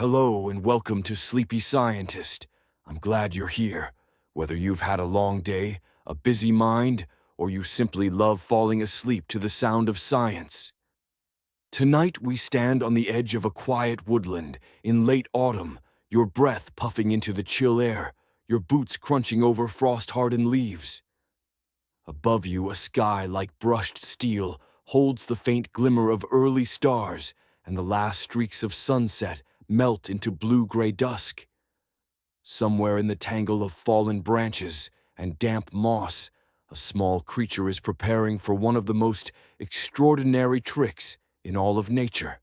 Hello and welcome to Sleepy Scientist. I'm glad you're here. Whether you've had a long day, a busy mind, or you simply love falling asleep to the sound of science. Tonight we stand on the edge of a quiet woodland in late autumn, your breath puffing into the chill air, your boots crunching over frost-hardened leaves. Above you, a sky like brushed steel holds the faint glimmer of early stars, and the last streaks of sunset melt into blue-gray dusk. Somewhere in the tangle of fallen branches and damp moss, a small creature is preparing for one of the most extraordinary tricks in all of nature.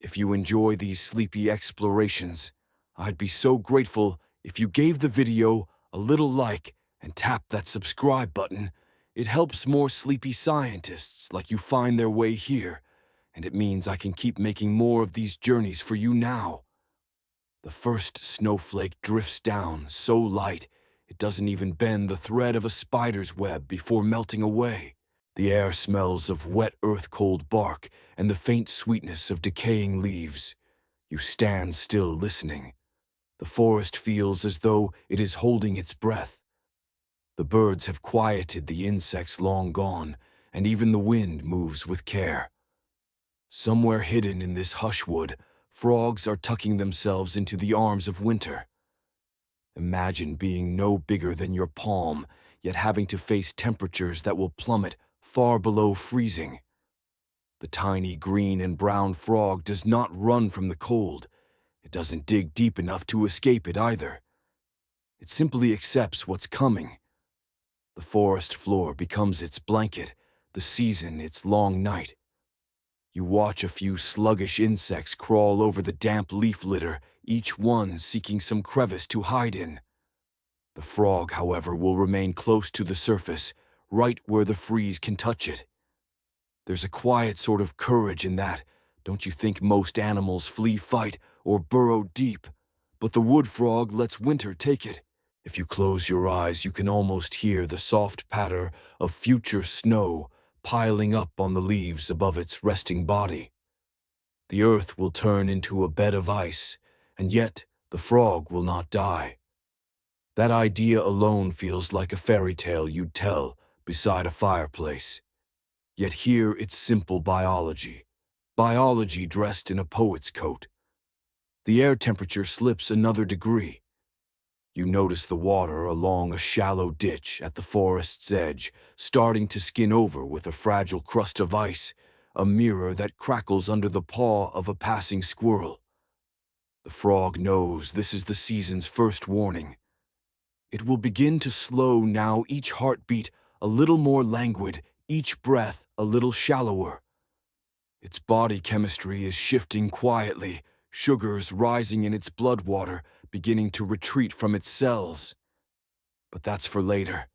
If you enjoy these sleepy explorations, I'd be so grateful if you gave the video a little like and tap that subscribe button. It helps more sleepy scientists like you find their way here, and it means I can keep making more of these journeys for you now. The first snowflake drifts down so light it doesn't even bend the thread of a spider's web before melting away. The air smells of wet earth-cold bark and the faint sweetness of decaying leaves. You stand still listening. The forest feels as though it is holding its breath. The birds have quieted the insects long gone, and even the wind moves with care. Somewhere hidden in this hushwood, frogs are tucking themselves into the arms of winter. Imagine being no bigger than your palm, yet having to face temperatures that will plummet far below freezing. The tiny green and brown frog does not run from the cold. It doesn't dig deep enough to escape it either. It simply accepts what's coming. The forest floor becomes its blanket, the season its long night. You watch a few sluggish insects crawl over the damp leaf litter, each one seeking some crevice to hide in. The frog, however, will remain close to the surface, right where the freeze can touch it. There's a quiet sort of courage in that. Don't you think most animals flee fight or burrow deep? But the wood frog lets winter take it. If you close your eyes, you can almost hear the soft patter of future snow piling up on the leaves above its resting body. The earth will turn into a bed of ice, and yet the frog will not die. That idea alone feels like a fairy tale you'd tell beside a fireplace. Yet here it's simple biology. Biology dressed in a poet's coat. The air temperature slips another degree. You notice the water along a shallow ditch at the forest's edge, starting to skin over with a fragile crust of ice, a mirror that crackles under the paw of a passing squirrel. The frog knows this is the season's first warning. It will begin to slow now, each heartbeat a little more languid, each breath a little shallower. Its body chemistry is shifting quietly, sugars rising in its blood water, beginning to retreat from its cells. But that's for later.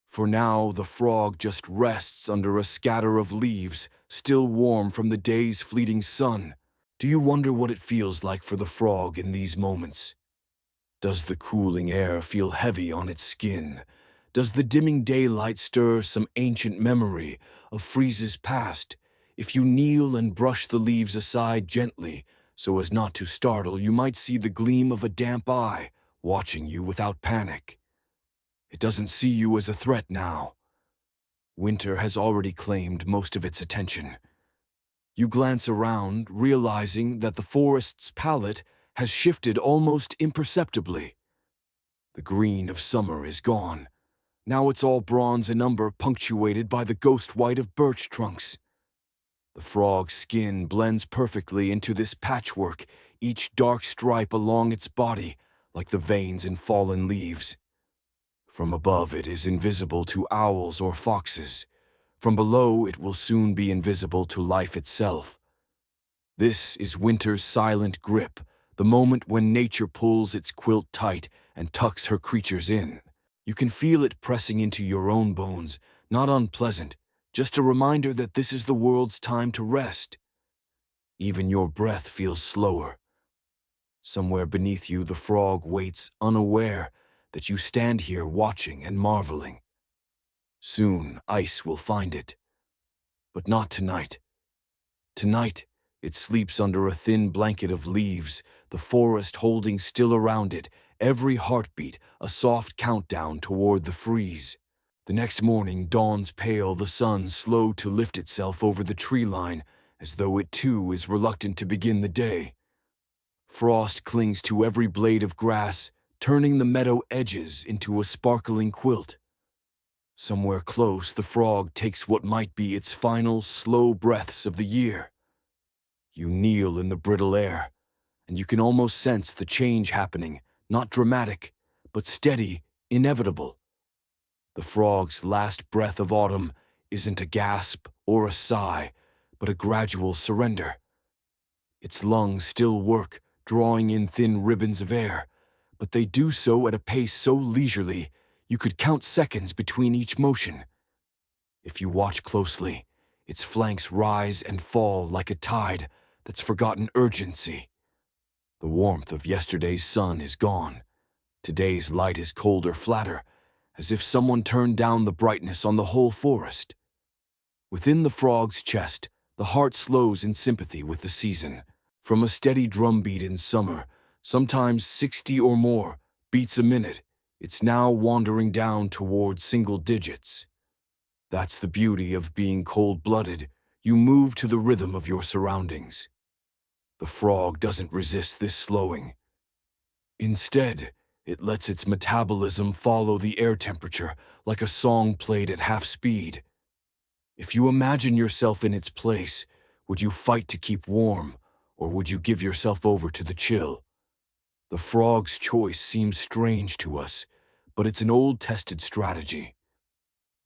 For now, the frog just rests under a scatter of leaves, still warm from the day's fleeting sun. Do you wonder what it feels like for the frog in these moments? Does the cooling air feel heavy on its skin? Does the dimming daylight stir some ancient memory of freezes past? If you kneel and brush the leaves aside gently, so as not to startle, you might see the gleam of a damp eye, watching you without panic. It doesn't see you as a threat now. Winter has already claimed most of its attention. You glance around, realizing that the forest's palette has shifted almost imperceptibly. The green of summer is gone. Now it's all bronze and umber, punctuated by the ghost white of birch trunks. The frog's skin blends perfectly into this patchwork, each dark stripe along its body, like the veins in fallen leaves. From above it is invisible to owls or foxes. From below it will soon be invisible to life itself. This is winter's silent grip, the moment when nature pulls its quilt tight and tucks her creatures in. You can feel it pressing into your own bones, not unpleasant, just a reminder that this is the world's time to rest. Even your breath feels slower. Somewhere beneath you, the frog waits, unaware that you stand here watching and marveling. Soon, ice will find it. But not tonight. Tonight, It sleeps under a thin blanket of leaves, the forest holding still around it, every heartbeat a soft countdown toward the freeze. The next morning dawns pale, the sun slow to lift itself over the tree line, as though it too is reluctant to begin the day. Frost clings to every blade of grass, turning the meadow edges into a sparkling quilt. Somewhere close, the frog takes what might be its final, slow breaths of the year. You kneel in the brittle air, and you can almost sense the change happening, not dramatic, but steady, inevitable. The frog's last breath of autumn isn't a gasp or a sigh, but a gradual surrender. Its lungs still work, drawing in thin ribbons of air, but they do so at a pace so leisurely you could count seconds between each motion. If you watch closely, its flanks rise and fall like a tide that's forgotten urgency. The warmth of yesterday's sun is gone. Today's light is colder, flatter, as if someone turned down the brightness on the whole forest. Within the frog's chest, the heart slows in sympathy with the season. From a steady drumbeat in summer, sometimes 60 or more beats a minute, it's now wandering down toward single digits. That's the beauty of being cold-blooded. You move to the rhythm of your surroundings. The frog doesn't resist this slowing. Instead, it lets its metabolism follow the air temperature like a song played at half speed. If you imagine yourself in its place, would you fight to keep warm, or would you give yourself over to the chill? The frog's choice seems strange to us, but it's an old-tested strategy.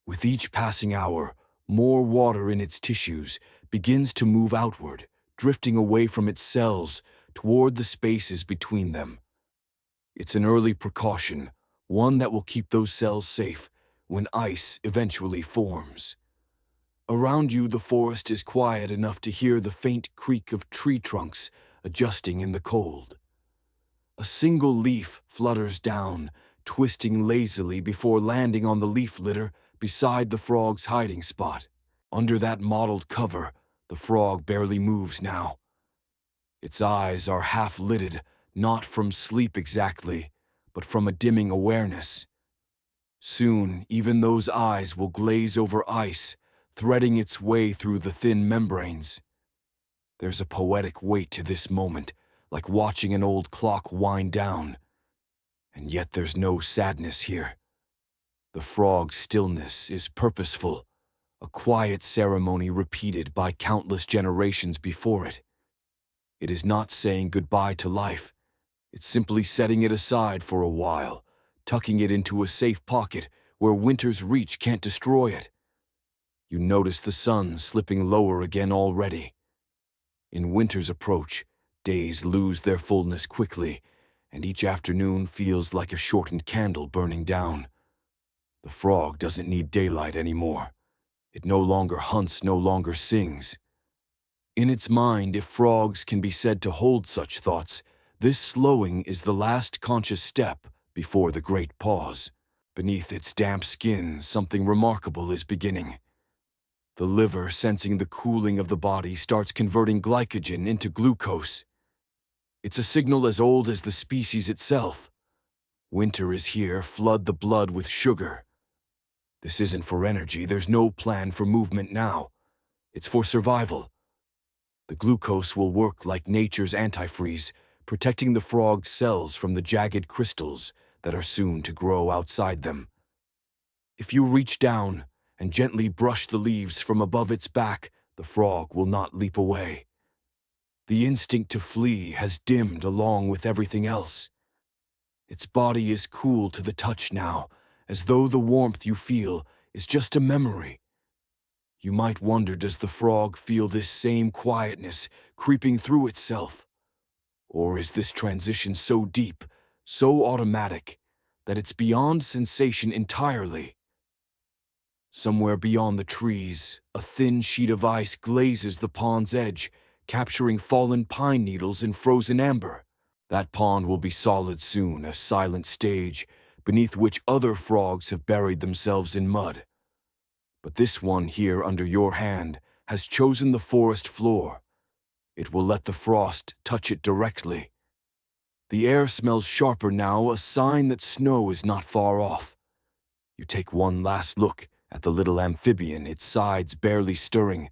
With each passing hour, more water in its tissues begins to move outward, drifting away from its cells toward the spaces between them. It's an early precaution, one that will keep those cells safe when ice eventually forms. Around you, the forest is quiet enough to hear the faint creak of tree trunks adjusting in the cold. A single leaf flutters down, twisting lazily before landing on the leaf litter beside the frog's hiding spot. Under that mottled cover, the frog barely moves now. Its eyes are half-lidded, not from sleep exactly, but from a dimming awareness. Soon, even those eyes will glaze over ice, threading its way through the thin membranes. There's a poetic weight to this moment, like watching an old clock wind down. And yet there's no sadness here. The frog's stillness is purposeful, a quiet ceremony repeated by countless generations before it. It is not saying goodbye to life. It's simply setting it aside for a while, tucking it into a safe pocket where winter's reach can't destroy it. You notice the sun slipping lower again already. In winter's approach, days lose their fullness quickly, and each afternoon feels like a shortened candle burning down. The frog doesn't need daylight anymore. It no longer hunts, no longer sings. In its mind, if frogs can be said to hold such thoughts, this slowing is the last conscious step before the great pause. Beneath its damp skin, something remarkable is beginning. The liver, sensing the cooling of the body, starts converting glycogen into glucose. It's a signal as old as the species itself. Winter is here, flood the blood with sugar. This isn't for energy, there's no plan for movement now. It's for survival. The glucose will work like nature's antifreeze, protecting the frog's cells from the jagged crystals that are soon to grow outside them. If you reach down and gently brush the leaves from above its back, the frog will not leap away. The instinct to flee has dimmed along with everything else. Its body is cool to the touch now, as though the warmth you feel is just a memory. You might wonder, does the frog feel this same quietness creeping through itself? Or is this transition so deep, so automatic, that it's beyond sensation entirely? Somewhere beyond the trees, a thin sheet of ice glazes the pond's edge, capturing fallen pine needles in frozen amber. That pond will be solid soon, a silent stage beneath which other frogs have buried themselves in mud. But this one here under your hand has chosen the forest floor. it will let the frost touch it directly. The air smells sharper now, a sign that snow is not far off. You take one last look at the little amphibian, its sides barely stirring,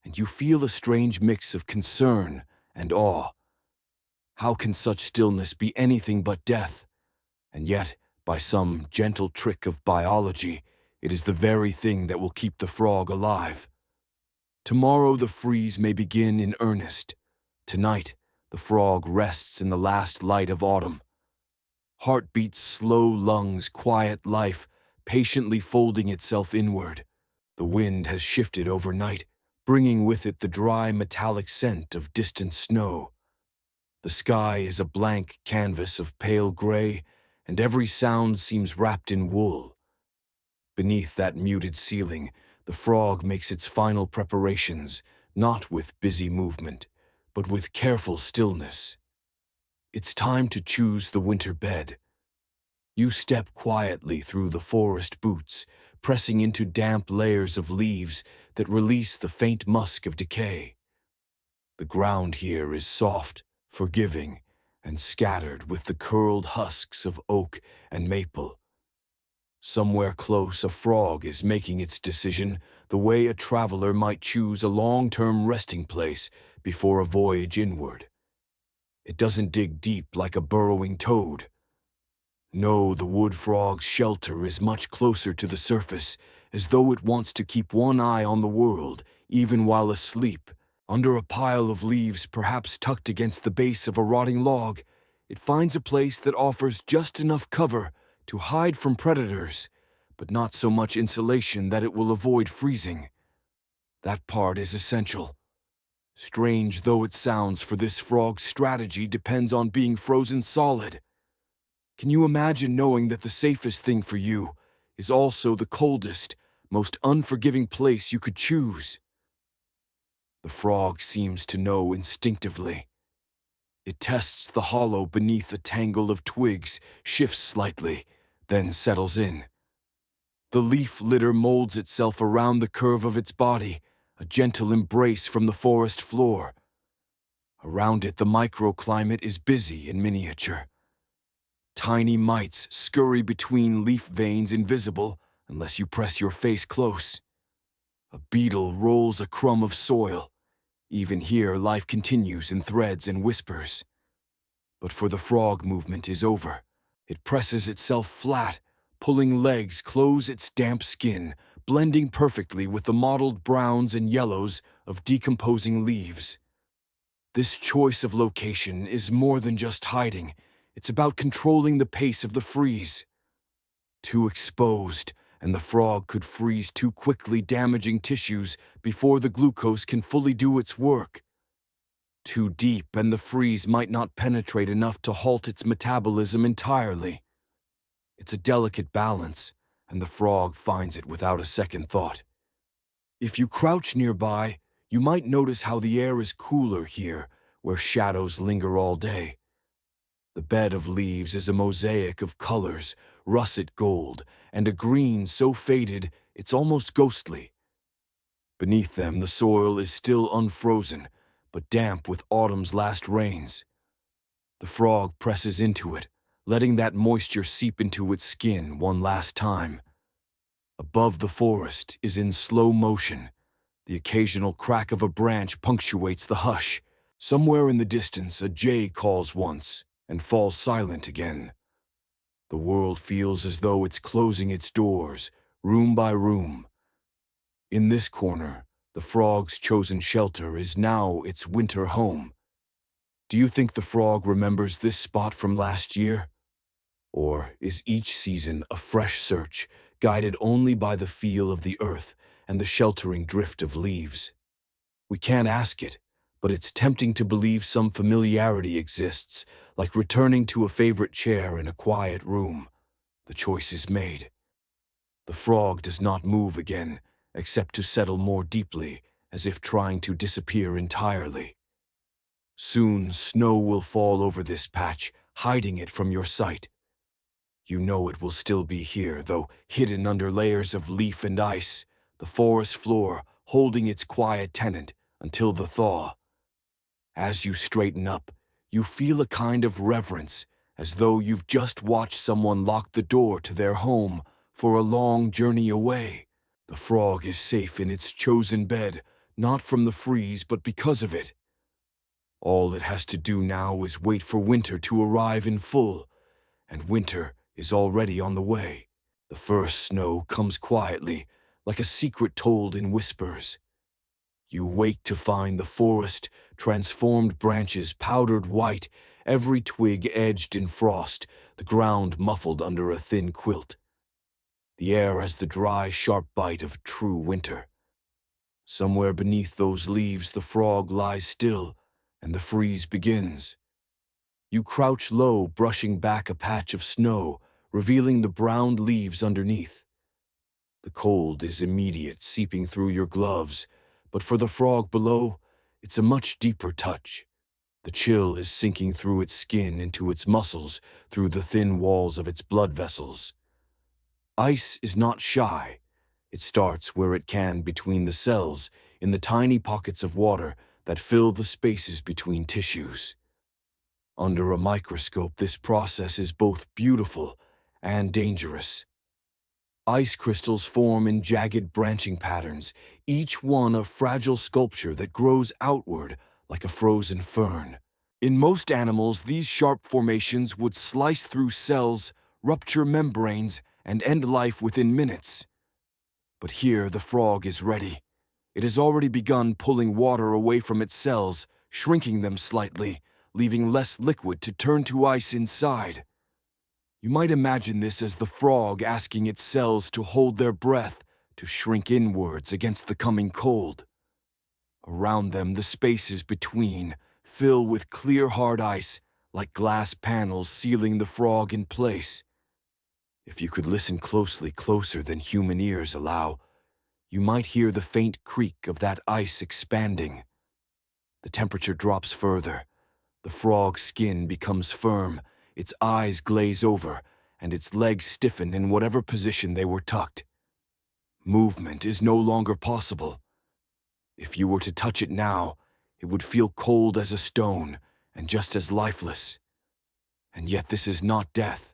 and you feel a strange mix of concern and awe. How can such stillness be anything but death? And yet, by some gentle trick of biology, it is the very thing that will keep the frog alive. Tomorrow the freeze may begin in earnest. Tonight, the frog rests in the last light of autumn. Heartbeats, slow lungs, quiet life, patiently folding itself inward. The wind has shifted overnight, bringing with it the dry metallic scent of distant snow. The sky is a blank canvas of pale gray, and every sound seems wrapped in wool. Beneath that muted ceiling, the frog makes its final preparations, not with busy movement, but with careful stillness. It's time to choose the winter bed. You step quietly through the forest boots, pressing into damp layers of leaves that release the faint musk of decay. The ground here is soft, forgiving, and scattered with the curled husks of oak and maple. Somewhere close, a frog is making its decision, the way a traveler might choose a long-term resting place before a voyage inward. It doesn't dig deep like a burrowing toad. No, the wood frog's shelter is much closer to the surface, as though it wants to keep one eye on the world, even while asleep. Under a pile of leaves, perhaps tucked against the base of a rotting log, it finds a place that offers just enough cover to hide from predators, but not so much insulation that it will avoid freezing. That part is essential. Strange though it sounds, for this frog's strategy depends on being frozen solid. Can you imagine knowing that the safest thing for you is also the coldest, most unforgiving place you could choose? The frog seems to know instinctively. It tests the hollow beneath a tangle of twigs, shifts slightly, then settles in. The leaf litter molds itself around the curve of its body, a gentle embrace from the forest floor. Around it, the microclimate is busy in miniature. Tiny mites scurry between leaf veins, invisible unless you press your face close. A beetle rolls a crumb of soil. Even here, life continues in threads and whispers. But for the frog, movement is over. It presses itself flat, pulling legs close its damp skin, blending perfectly with the mottled browns and yellows of decomposing leaves. This choice of location is more than just hiding. It's about controlling the pace of the freeze. Too exposed, and the frog could freeze too quickly, damaging tissues before the glucose can fully do its work. Too deep, and the freeze might not penetrate enough to halt its metabolism entirely. It's a delicate balance, and the frog finds it without a second thought. If you crouch nearby, you might notice how the air is cooler here, where shadows linger all day. The bed of leaves is a mosaic of colors, russet gold, and a green so faded it's almost ghostly. Beneath them, the soil is still unfrozen, but damp with autumn's last rains. The frog presses into it, letting that moisture seep into its skin one last time. Above, the forest is in slow motion. The occasional crack of a branch punctuates the hush. Somewhere in the distance, a jay calls once and falls silent again. The world feels as though it's closing its doors, room by room. In this corner, the frog's chosen shelter is now its winter home. Do you think the frog remembers this spot from last year? Or is each season a fresh search, guided only by the feel of the earth and the sheltering drift of leaves? We can't ask it, but it's tempting to believe some familiarity exists, like returning to a favorite chair in a quiet room. The choice is made. The frog does not move again, except to settle more deeply, as if trying to disappear entirely. Soon, snow will fall over this patch, hiding it from your sight. You know it will still be here, though hidden under layers of leaf and ice, the forest floor holding its quiet tenant until the thaw. As you straighten up, you feel a kind of reverence, as though you've just watched someone lock the door to their home for a long journey away. The frog is safe in its chosen bed, not from the freeze, but because of it. All it has to do now is wait for winter to arrive in full, and winter is already on the way. The first snow comes quietly, like a secret told in whispers. You wake to find the forest, transformed branches powdered white, every twig edged in frost, the ground muffled under a thin quilt. The air has the dry, sharp bite of true winter. Somewhere beneath those leaves the frog lies still, and the freeze begins. You crouch low, brushing back a patch of snow, revealing the browned leaves underneath. The cold is immediate, seeping through your gloves, but for the frog below, it's a much deeper touch. The chill is sinking through its skin, into its muscles, through the thin walls of its blood vessels. Ice is not shy. It starts where it can, between the cells, in the tiny pockets of water that fill the spaces between tissues. Under a microscope, this process is both beautiful and dangerous. Ice crystals form in jagged branching patterns, each one a fragile sculpture that grows outward like a frozen fern. In most animals, these sharp formations would slice through cells, rupture membranes, and end life within minutes. But here the frog is ready. It has already begun pulling water away from its cells, shrinking them slightly, leaving less liquid to turn to ice inside. You might imagine this as the frog asking its cells to hold their breath, to shrink inwards against the coming cold. Around them, the spaces between fill with clear, hard ice, like glass panels sealing the frog in place. If you could listen closely, closer than human ears allow, you might hear the faint creak of that ice expanding. The temperature drops further. The frog's skin becomes firm, its eyes glaze over, and its legs stiffen in whatever position they were tucked. Movement is no longer possible. If you were to touch it now, it would feel cold as a stone and just as lifeless. And yet this is not death.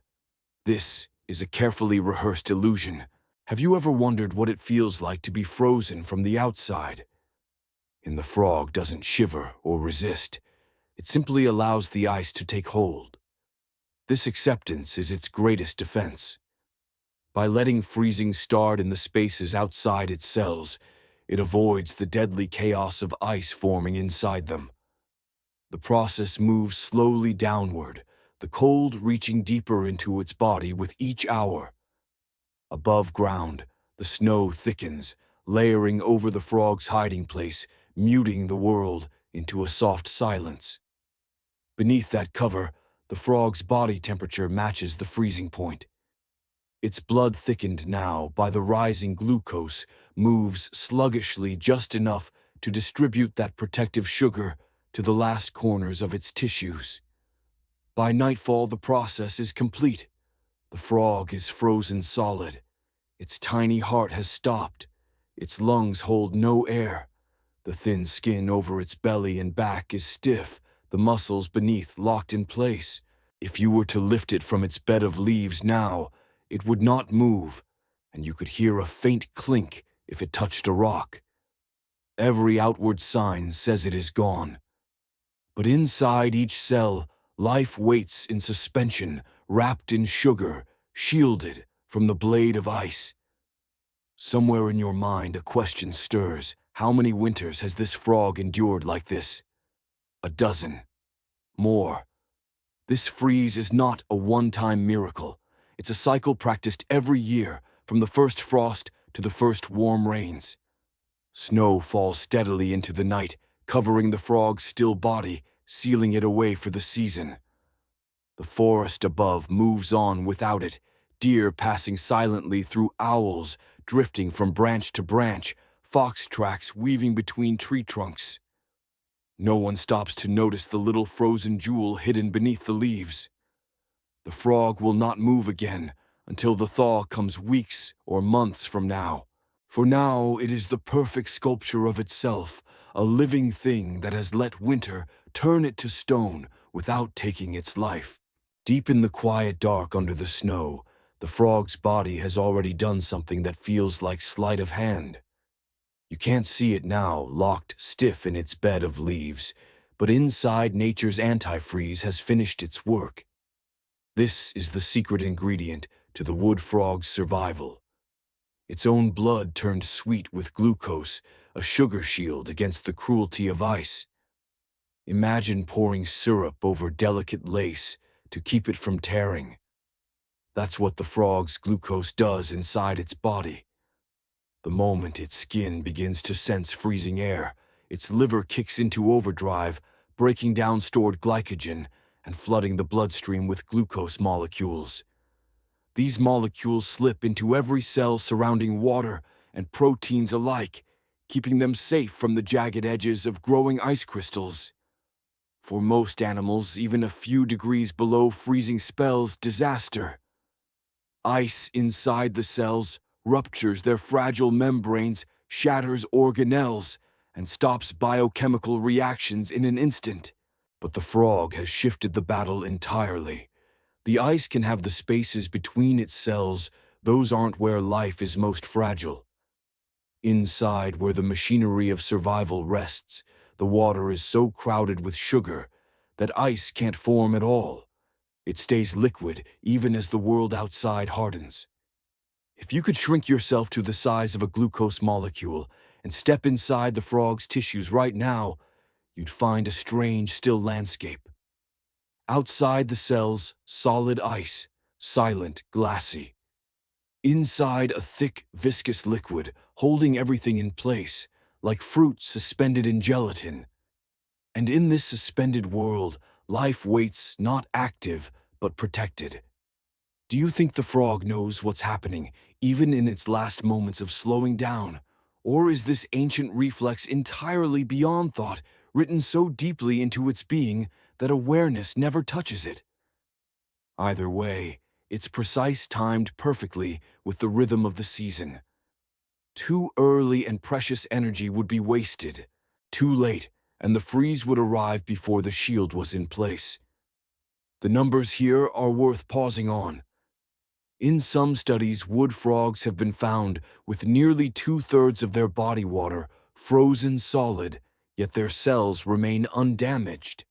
This is a carefully rehearsed illusion. Have you ever wondered what it feels like to be frozen from the outside? The frog doesn't shiver or resist. It simply allows the ice to take hold. This acceptance is its greatest defense. By letting freezing start in the spaces outside its cells, it avoids the deadly chaos of ice forming inside them. The process moves slowly downward, the cold reaching deeper into its body with each hour. Above ground, the snow thickens, layering over the frog's hiding place, muting the world into a soft silence. Beneath that cover, the frog's body temperature matches the freezing point. Its blood, thickened now by the rising glucose, moves sluggishly just enough to distribute that protective sugar to the last corners of its tissues. By nightfall, the process is complete. The frog is frozen solid. Its tiny heart has stopped. Its lungs hold no air. The thin skin over its belly and back is stiff, the muscles beneath locked in place. If you were to lift it from its bed of leaves now, it would not move, and you could hear a faint clink if it touched a rock. Every outward sign says it is gone. But inside each cell, life waits in suspension, wrapped in sugar, shielded from the blade of ice. Somewhere in your mind, a question stirs. How many winters has this frog endured like this? 12. More. This freeze is not a one-time miracle. It's a cycle practiced every year, from the first frost to the first warm rains. Snow falls steadily into the night, covering the frog's still body, sealing it away for the season. The forest above moves on without it, deer passing silently through owls, drifting from branch to branch, fox tracks weaving between tree trunks. No one stops to notice the little frozen jewel hidden beneath the leaves. The frog will not move again until the thaw comes weeks or months from now. For now it is the perfect sculpture of itself, a living thing that has let winter turn it to stone without taking its life. Deep in the quiet dark under the snow, the frog's body has already done something that feels like sleight of hand. You can't see it now, locked stiff in its bed of leaves, but inside nature's antifreeze has finished its work. This is the secret ingredient to the wood frog's survival. Its own blood turned sweet with glucose, a sugar shield against the cruelty of ice. Imagine pouring syrup over delicate lace to keep it from tearing. That's what the frog's glucose does inside its body. The moment its skin begins to sense freezing air, its liver kicks into overdrive, breaking down stored glycogen and flooding the bloodstream with glucose molecules. These molecules slip into every cell surrounding water and proteins alike, keeping them safe from the jagged edges of growing ice crystals. For most animals, even a few degrees below freezing spells disaster. Ice inside the cells ruptures their fragile membranes, shatters organelles, and stops biochemical reactions in an instant. But the frog has shifted the battle entirely. The ice can have the spaces between its cells; those aren't where life is most fragile. Inside, where the machinery of survival rests, the water is so crowded with sugar that ice can't form at all. It stays liquid even as the world outside hardens. If you could shrink yourself to the size of a glucose molecule and step inside the frog's tissues right now, you'd find a strange, still landscape. Outside the cells, solid ice, silent, glassy. Inside, a thick, viscous liquid, holding everything in place, like fruit suspended in gelatin. And in this suspended world, life waits, not active, but protected. Do you think the frog knows what's happening, even in its last moments of slowing down? Or is this ancient reflex entirely beyond thought, written so deeply into its being that awareness never touches it? Either way, it's precise, timed perfectly with the rhythm of the season. Too early and precious energy would be wasted. Too late, and the freeze would arrive before the shield was in place. The numbers here are worth pausing on. In some studies, wood frogs have been found with nearly 2/3 of their body water frozen solid, yet their cells remain undamaged.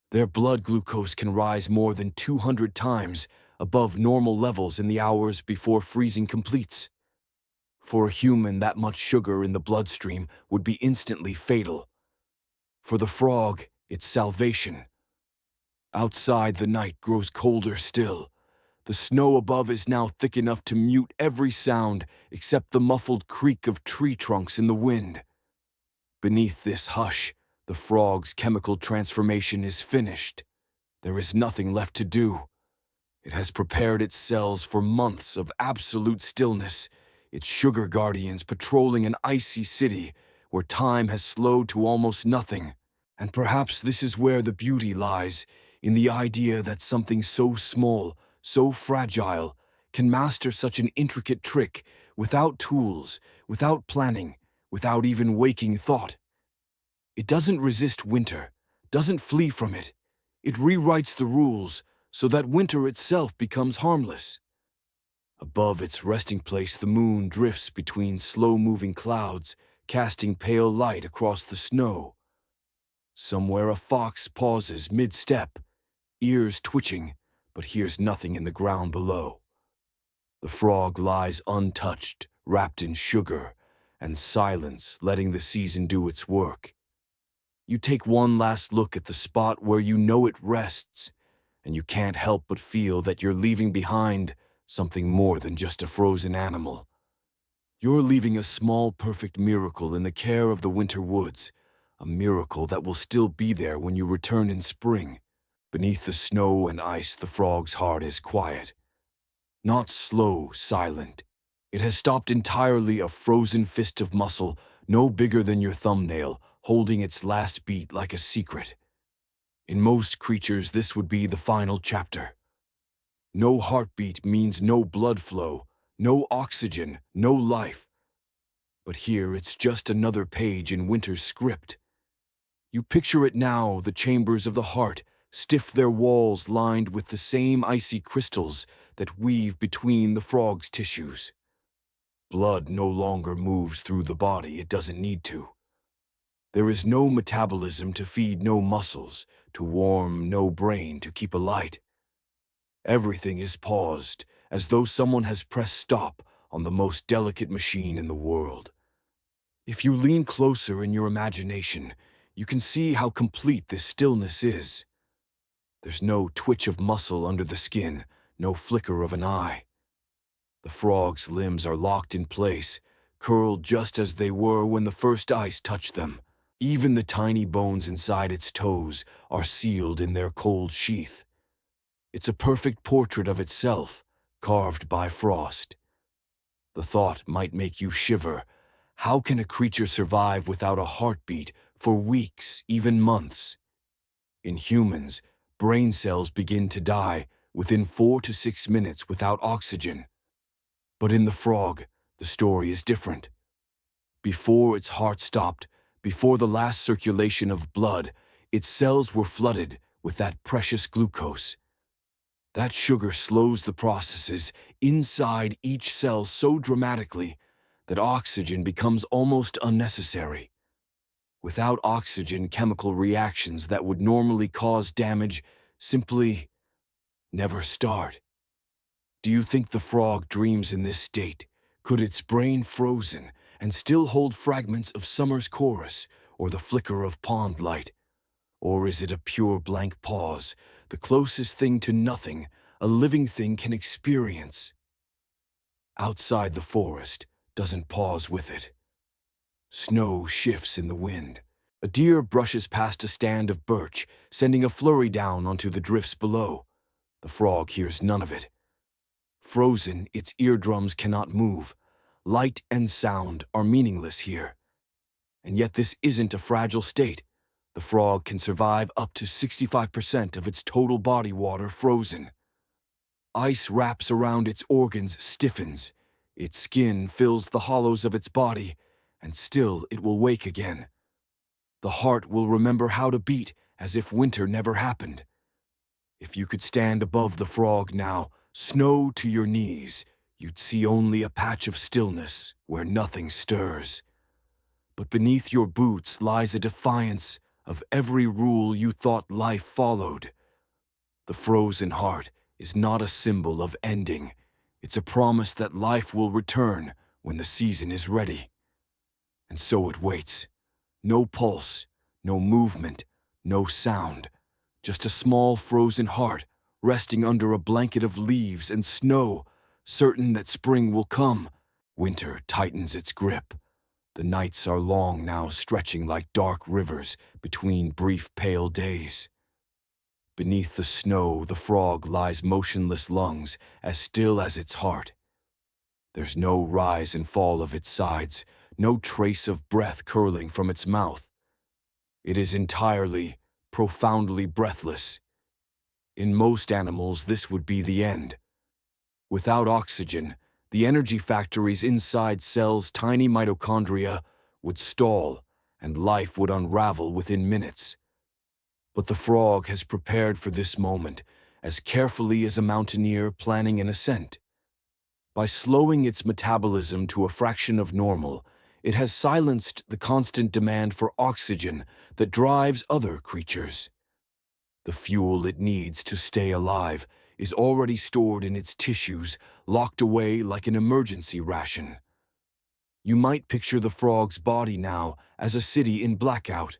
Their blood glucose can rise more than 200 times above normal levels in the hours before freezing completes. For a human, that much sugar in the bloodstream would be instantly fatal. For the frog, it's salvation. Outside, the night grows colder still. The snow above is now thick enough to mute every sound except the muffled creak of tree trunks in the wind. Beneath this hush, the frog's chemical transformation is finished. There is nothing left to do. It has prepared its cells for months of absolute stillness, its sugar guardians patrolling an icy city where time has slowed to almost nothing. And perhaps this is where the beauty lies, in the idea that something so small, so fragile, can master such an intricate trick without tools, without planning, without even waking thought. It doesn't resist winter, doesn't flee from it. It rewrites the rules so that winter itself becomes harmless. Above its resting place, the moon drifts between slow-moving clouds, casting pale light across the snow. Somewhere a fox pauses mid-step, ears twitching, but hears nothing in the ground below. The frog lies untouched, wrapped in sugar and silence, letting the season do its work. You take one last look at the spot where you know it rests, and you can't help but feel that you're leaving behind something more than just a frozen animal. You're leaving a small, perfect miracle in the care of the winter woods, a miracle that will still be there when you return in spring. Beneath the snow and ice, the frog's heart is quiet. Not slow, silent. It has stopped entirely, a frozen fist of muscle, no bigger than your thumbnail, holding its last beat like a secret. In most creatures, this would be the final chapter. No heartbeat means no blood flow, no oxygen, no life. But here it's just another page in winter's script. You picture it now, the chambers of the heart, stiff their walls lined with the same icy crystals that weave between the frog's tissues. Blood no longer moves through the body, it doesn't need to. There is no metabolism to feed, no muscles to warm, no brain to keep alight. Everything is paused, as though someone has pressed stop on the most delicate machine in the world. If you lean closer in your imagination, you can see how complete this stillness is. There's no twitch of muscle under the skin, no flicker of an eye. The frog's limbs are locked in place, curled just as they were when the first ice touched them. Even the tiny bones inside its toes are sealed in their cold sheath. It's a perfect portrait of itself, carved by frost. The thought might make you shiver. How can a creature survive without a heartbeat for weeks, even months? In humans, brain cells begin to die within 4 to 6 minutes without oxygen. But in the frog, the story is different. Before its heart stopped, before the last circulation of blood, its cells were flooded with that precious glucose. That sugar slows the processes inside each cell so dramatically that oxygen becomes almost unnecessary. Without oxygen, chemical reactions that would normally cause damage simply never start. Do you think the frog dreams in this state? Could its brain frozen and still hold fragments of summer's chorus or the flicker of pond light? Or is it a pure blank pause, the closest thing to nothing a living thing can experience? Outside, the forest doesn't pause with it. Snow shifts in the wind. A deer brushes past a stand of birch, sending a flurry down onto the drifts below. The frog hears none of it. Frozen, its eardrums cannot move. Light and sound are meaningless here. And yet this isn't a fragile state. The frog can survive up to 65% of its total body water frozen. Ice wraps around its organs, stiffens. Its skin fills the hollows of its body, and still it will wake again. The heart will remember how to beat as if winter never happened. If you could stand above the frog now, snow to your knees, you'd see only a patch of stillness where nothing stirs. But beneath your boots lies a defiance of every rule you thought life followed. The frozen heart is not a symbol of ending. It's a promise that life will return when the season is ready. And so it waits. No pulse, no movement, no sound. Just a small frozen heart resting under a blanket of leaves and snow, certain that spring will come. Winter tightens its grip. The nights are long now, stretching like dark rivers between brief pale days. Beneath the snow, the frog lies motionless, lungs as still as its heart. There's no rise and fall of its sides, no trace of breath curling from its mouth. It is entirely, profoundly breathless. In most animals, this would be the end. Without oxygen, the energy factories inside cells' tiny mitochondria would stall, and life would unravel within minutes. But the frog has prepared for this moment as carefully as a mountaineer planning an ascent. By slowing its metabolism to a fraction of normal, it has silenced the constant demand for oxygen that drives other creatures. The fuel it needs to stay alive is already stored in its tissues, locked away like an emergency ration. You might picture the frog's body now as a city in blackout.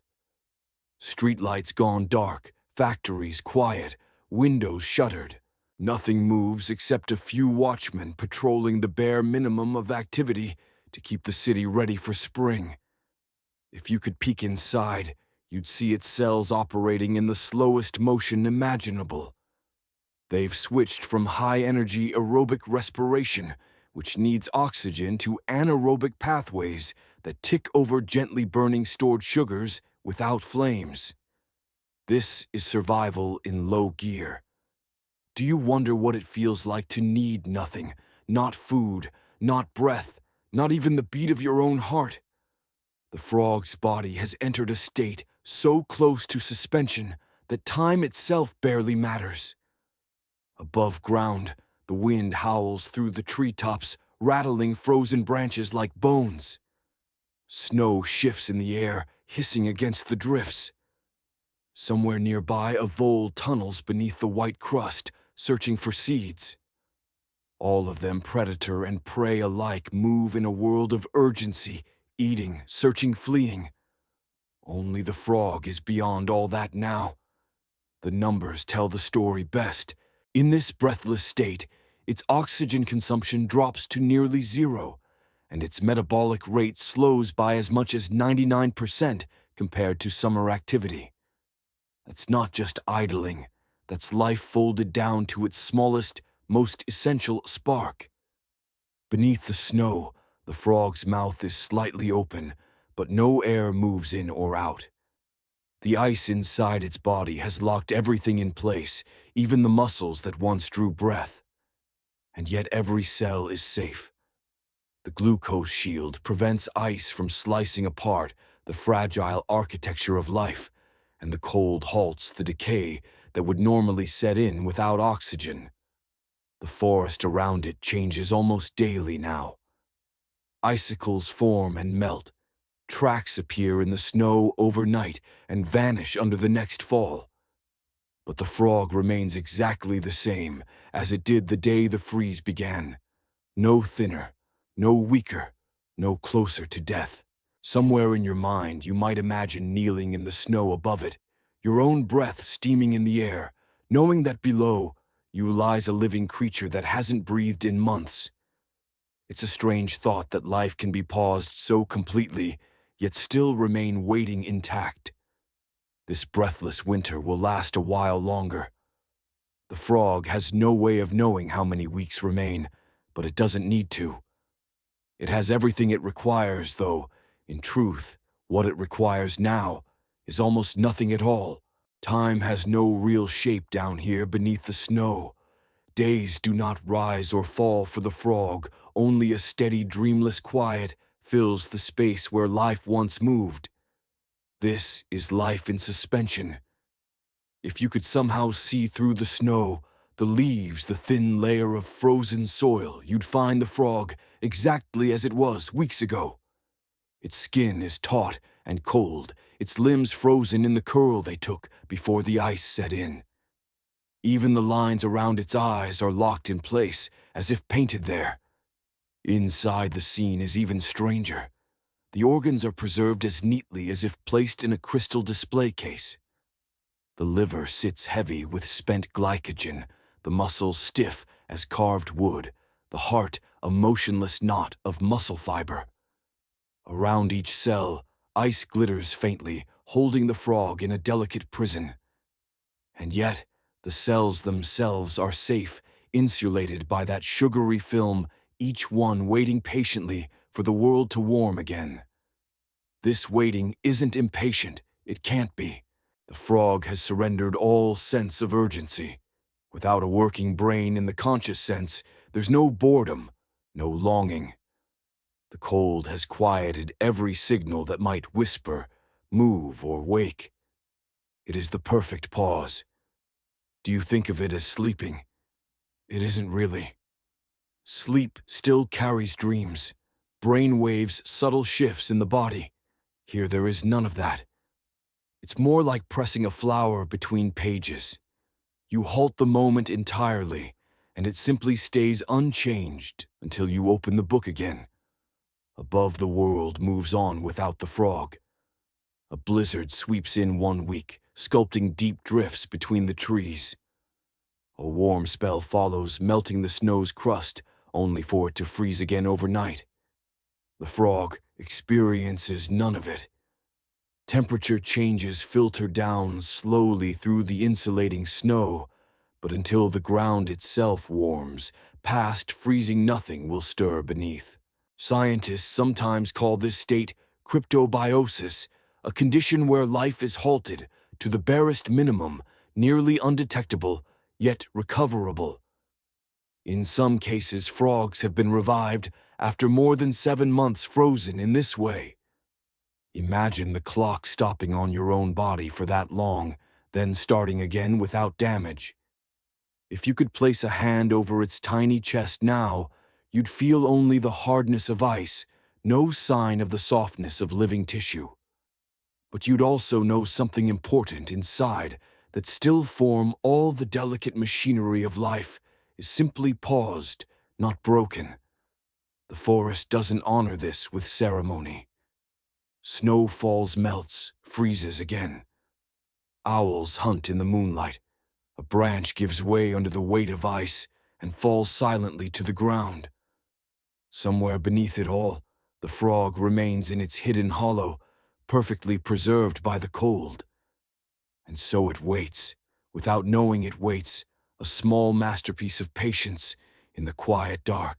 Streetlights gone dark, factories quiet, windows shuttered. Nothing moves except a few watchmen patrolling the bare minimum of activity to keep the city ready for spring. If you could peek inside, you'd see its cells operating in the slowest motion imaginable. They've switched from high-energy aerobic respiration, which needs oxygen, to anaerobic pathways that tick over gently burning stored sugars without flames. This is survival in low gear. Do you wonder what it feels like to need nothing, not food, not breath, not even the beat of your own heart. The frog's body has entered a state so close to suspension that time itself barely matters. Above ground, the wind howls through the treetops, rattling frozen branches like bones. Snow shifts in the air, hissing against the drifts. Somewhere nearby, a vole tunnels beneath the white crust, searching for seeds. All of them, predator and prey alike, move in a world of urgency, eating, searching, fleeing. Only the frog is beyond all that now. The numbers tell the story best. In this breathless state, its oxygen consumption drops to nearly zero, and its metabolic rate slows by as much as 99% compared to summer activity. That's not just idling. That's life folded down to its smallest, most essential spark. Beneath the snow, the frog's mouth is slightly open, but no air moves in or out. The ice inside its body has locked everything in place, even the muscles that once drew breath. And yet every cell is safe. The glucose shield prevents ice from slicing apart the fragile architecture of life, and the cold halts the decay that would normally set in without oxygen. The forest around it changes almost daily now. Icicles form and melt. Tracks appear in the snow overnight and vanish under the next fall. But the frog remains exactly the same as it did the day the freeze began. No thinner, no weaker, no closer to death. Somewhere in your mind, you might imagine kneeling in the snow above it, your own breath steaming in the air, knowing that below you lies a living creature that hasn't breathed in months. It's a strange thought that life can be paused so completely, yet still remain waiting intact. This breathless winter will last a while longer. The frog has no way of knowing how many weeks remain, but it doesn't need to. It has everything it requires, though, in truth, what it requires now is almost nothing at all. Time has no real shape down here beneath the snow. Days do not rise or fall for the frog, only a steady, dreamless quiet fills the space where life once moved. This is life in suspension. If you could somehow see through the snow, the leaves, the thin layer of frozen soil, you'd find the frog exactly as it was weeks ago. Its skin is taut and cold, its limbs frozen in the curl they took before the ice set in. Even the lines around its eyes are locked in place, as if painted there. Inside the scene is even stranger. The organs are preserved as neatly as if placed in a crystal display case. The liver sits heavy with spent glycogen, the muscles stiff as carved wood, the heart a motionless knot of muscle fiber. Around each cell, ice glitters faintly, holding the frog in a delicate prison. And yet, the cells themselves are safe, insulated by that sugary film, each one waiting patiently for the world to warm again. This waiting isn't impatient, it can't be. The frog has surrendered all sense of urgency. Without a working brain in the conscious sense, there's no boredom, no longing. The cold has quieted every signal that might whisper, move, or wake. It is the perfect pause. Do you think of it as sleeping? It isn't really. Sleep still carries dreams, brain waves, subtle shifts in the body. Here there is none of that. It's more like pressing a flower between pages. You halt the moment entirely, and it simply stays unchanged until you open the book again. Above, the world moves on without the frog. A blizzard sweeps in 1 week, sculpting deep drifts between the trees. A warm spell follows, melting the snow's crust, only for it to freeze again overnight. The frog experiences none of it. Temperature changes filter down slowly through the insulating snow, but until the ground itself warms, past freezing nothing will stir beneath. Scientists sometimes call this state cryptobiosis, a condition where life is halted to the barest minimum, nearly undetectable, yet recoverable. In some cases, frogs have been revived after more than 7 months frozen in this way. Imagine the clock stopping on your own body for that long, then starting again without damage. If you could place a hand over its tiny chest now, you'd feel only the hardness of ice, no sign of the softness of living tissue. But you'd also know something important inside that still form all the delicate machinery of life is simply paused, not broken. The forest doesn't honor this with ceremony. Snow falls, melts, freezes again. Owls hunt in the moonlight. A branch gives way under the weight of ice and falls silently to the ground. Somewhere beneath it all, the frog remains in its hidden hollow, perfectly preserved by the cold. And so it waits, without knowing it waits, a small masterpiece of patience in the quiet dark.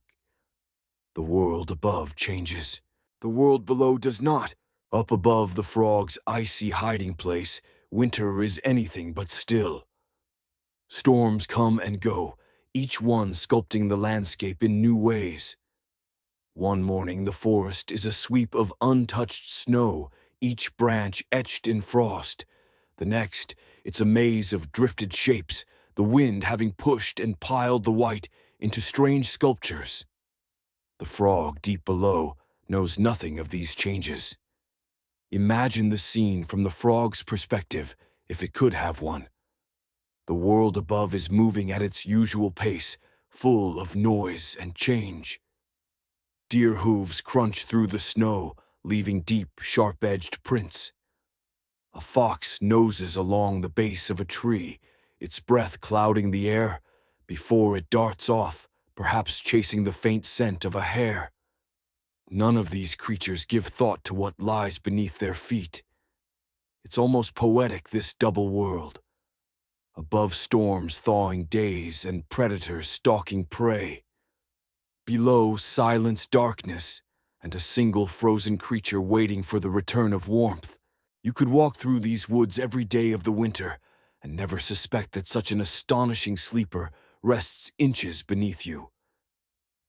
The world above changes. The world below does not. Up above the frog's icy hiding place, winter is anything but still. Storms come and go, each one sculpting the landscape in new ways. One morning the forest is a sweep of untouched snow, each branch etched in frost. The next, it's a maze of drifted shapes, the wind having pushed and piled the white into strange sculptures. The frog deep below knows nothing of these changes. Imagine the scene from the frog's perspective, if it could have one. The world above is moving at its usual pace, full of noise and change. Deer hooves crunch through the snow, leaving deep, sharp-edged prints. A fox noses along the base of a tree, its breath clouding the air, before it darts off, perhaps chasing the faint scent of a hare. None of these creatures give thought to what lies beneath their feet. It's almost poetic, this double world. Above storms thawing days and predators stalking prey. Below silence, darkness, and a single frozen creature waiting for the return of warmth. You could walk through these woods every day of the winter and never suspect that such an astonishing sleeper rests inches beneath you.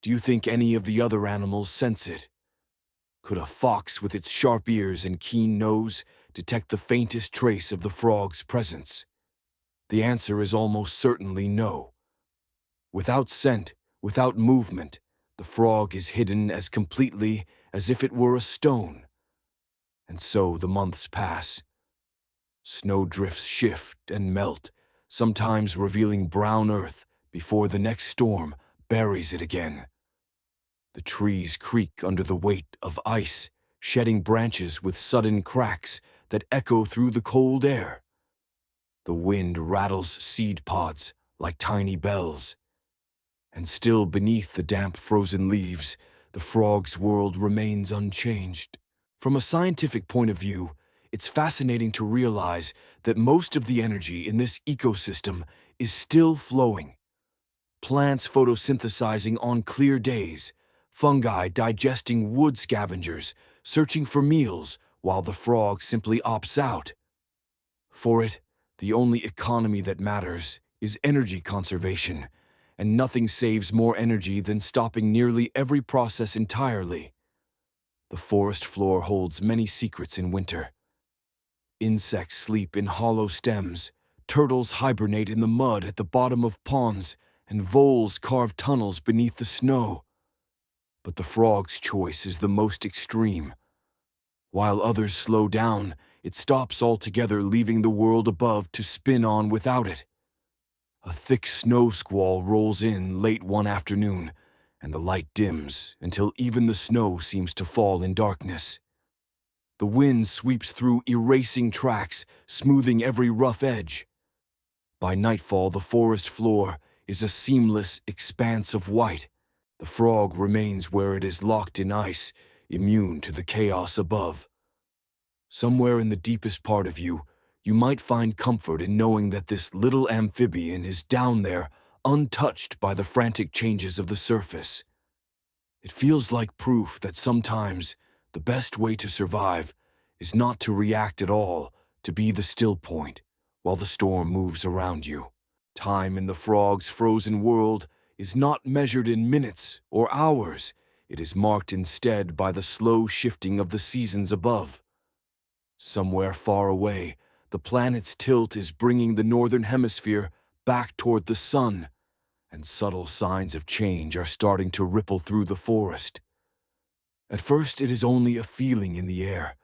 Do you think any of the other animals sense it? Could a fox with its sharp ears and keen nose detect the faintest trace of the frog's presence? The answer is almost certainly no. Without scent, without movement, the frog is hidden as completely as if it were a stone. And so the months pass. Snowdrifts shift and melt, sometimes revealing brown earth before the next storm buries it again. The trees creak under the weight of ice, shedding branches with sudden cracks that echo through the cold air. The wind rattles seed pods like tiny bells. And still beneath the damp frozen leaves, the frog's world remains unchanged. From a scientific point of view, it's fascinating to realize that most of the energy in this ecosystem is still flowing. Plants photosynthesizing on clear days, fungi digesting wood scavengers, searching for meals, while the frog simply opts out. For it, the only economy that matters is energy conservation, and nothing saves more energy than stopping nearly every process entirely. The forest floor holds many secrets in winter. Insects sleep in hollow stems, turtles hibernate in the mud at the bottom of ponds, and voles carve tunnels beneath the snow. But the frog's choice is the most extreme. While others slow down, it stops altogether, leaving the world above to spin on without it. A thick snow squall rolls in late one afternoon, and the light dims until even the snow seems to fall in darkness. The wind sweeps through erasing tracks, smoothing every rough edge. By nightfall, the forest floor is a seamless expanse of white. The frog remains where it is locked in ice, immune to the chaos above. Somewhere in the deepest part of you, you might find comfort in knowing that this little amphibian is down there, untouched by the frantic changes of the surface. It feels like proof that sometimes the best way to survive is not to react at all, to be the still point while the storm moves around you. Time in the frog's frozen world is not measured in minutes or hours. it is marked instead by the slow shifting of the seasons above. Somewhere far away, the planet's tilt is bringing the northern hemisphere back toward the sun, and subtle signs of change are starting to ripple through the forest. At first, it is only a feeling in the air.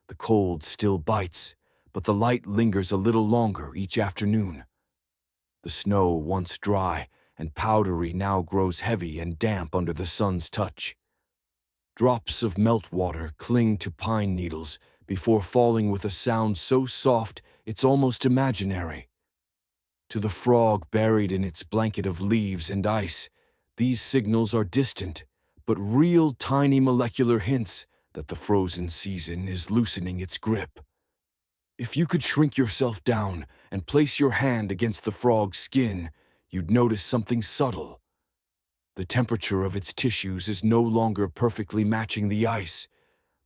The cold still bites, but the light lingers a little longer each afternoon. The snow, once dry and powdery, now grows heavy and damp under the sun's touch. Drops of meltwater cling to pine needles before falling with a sound so soft it's almost imaginary. To the frog buried in its blanket of leaves and ice, these signals are distant, but real tiny molecular hints that the frozen season is loosening its grip. If you could shrink yourself down and place your hand against the frog's skin, you'd notice something subtle. The temperature of its tissues is no longer perfectly matching the ice.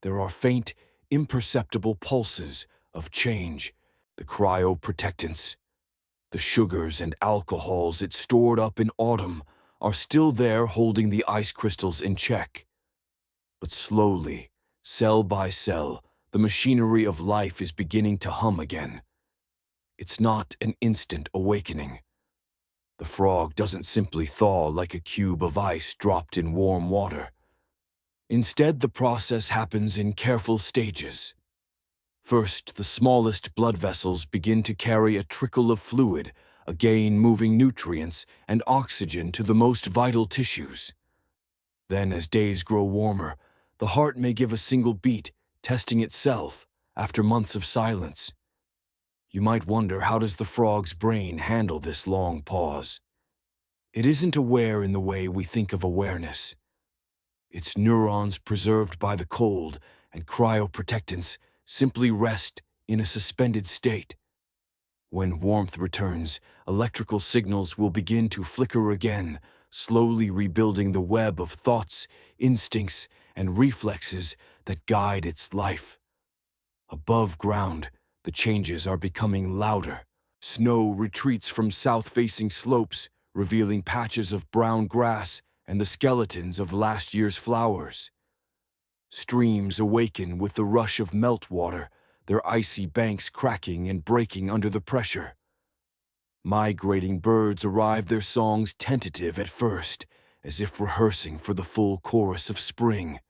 There are faint, imperceptible pulses of change. The cryoprotectants, the sugars and alcohols it stored up in autumn, are still there holding the ice crystals in check. But slowly, cell by cell, the machinery of life is beginning to hum again. It's not an instant awakening. The frog doesn't simply thaw like a cube of ice dropped in warm water. Instead, the process happens in careful stages. First, the smallest blood vessels begin to carry a trickle of fluid, again moving nutrients and oxygen to the most vital tissues. Then, as days grow warmer, the heart may give a single beat, testing itself after months of silence. You might wonder, how does the frog's brain handle this long pause? It isn't aware in the way we think of awareness. Its neurons, preserved by the cold and cryoprotectants, simply rest in a suspended state. When warmth returns, electrical signals will begin to flicker again, slowly rebuilding the web of thoughts, instincts, and reflexes that guide its life. Above ground, the changes are becoming louder. Snow retreats from south-facing slopes, revealing patches of brown grass and the skeletons of last year's flowers. Streams awaken with the rush of meltwater, their icy banks cracking and breaking under the pressure. Migrating birds arrive, their songs tentative at first, as if rehearsing for the full chorus of spring.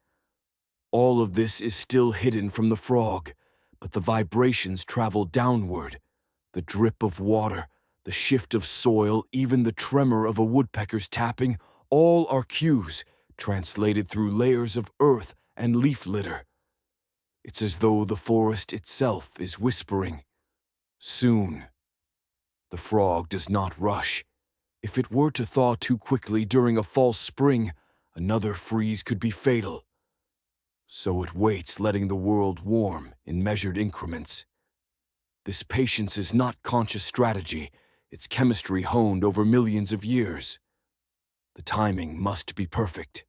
All of this is still hidden from the frog, but the vibrations travel downward. The drip of water, the shift of soil, even the tremor of a woodpecker's tapping, all are cues, translated through layers of earth and leaf litter. It's as though the forest itself is whispering, "Soon." The frog does not rush. If it were to thaw too quickly during a false spring, another freeze could be fatal. So it waits, letting the world warm in measured increments. This patience is not conscious strategy, it's chemistry honed over millions of years. The timing must be perfect.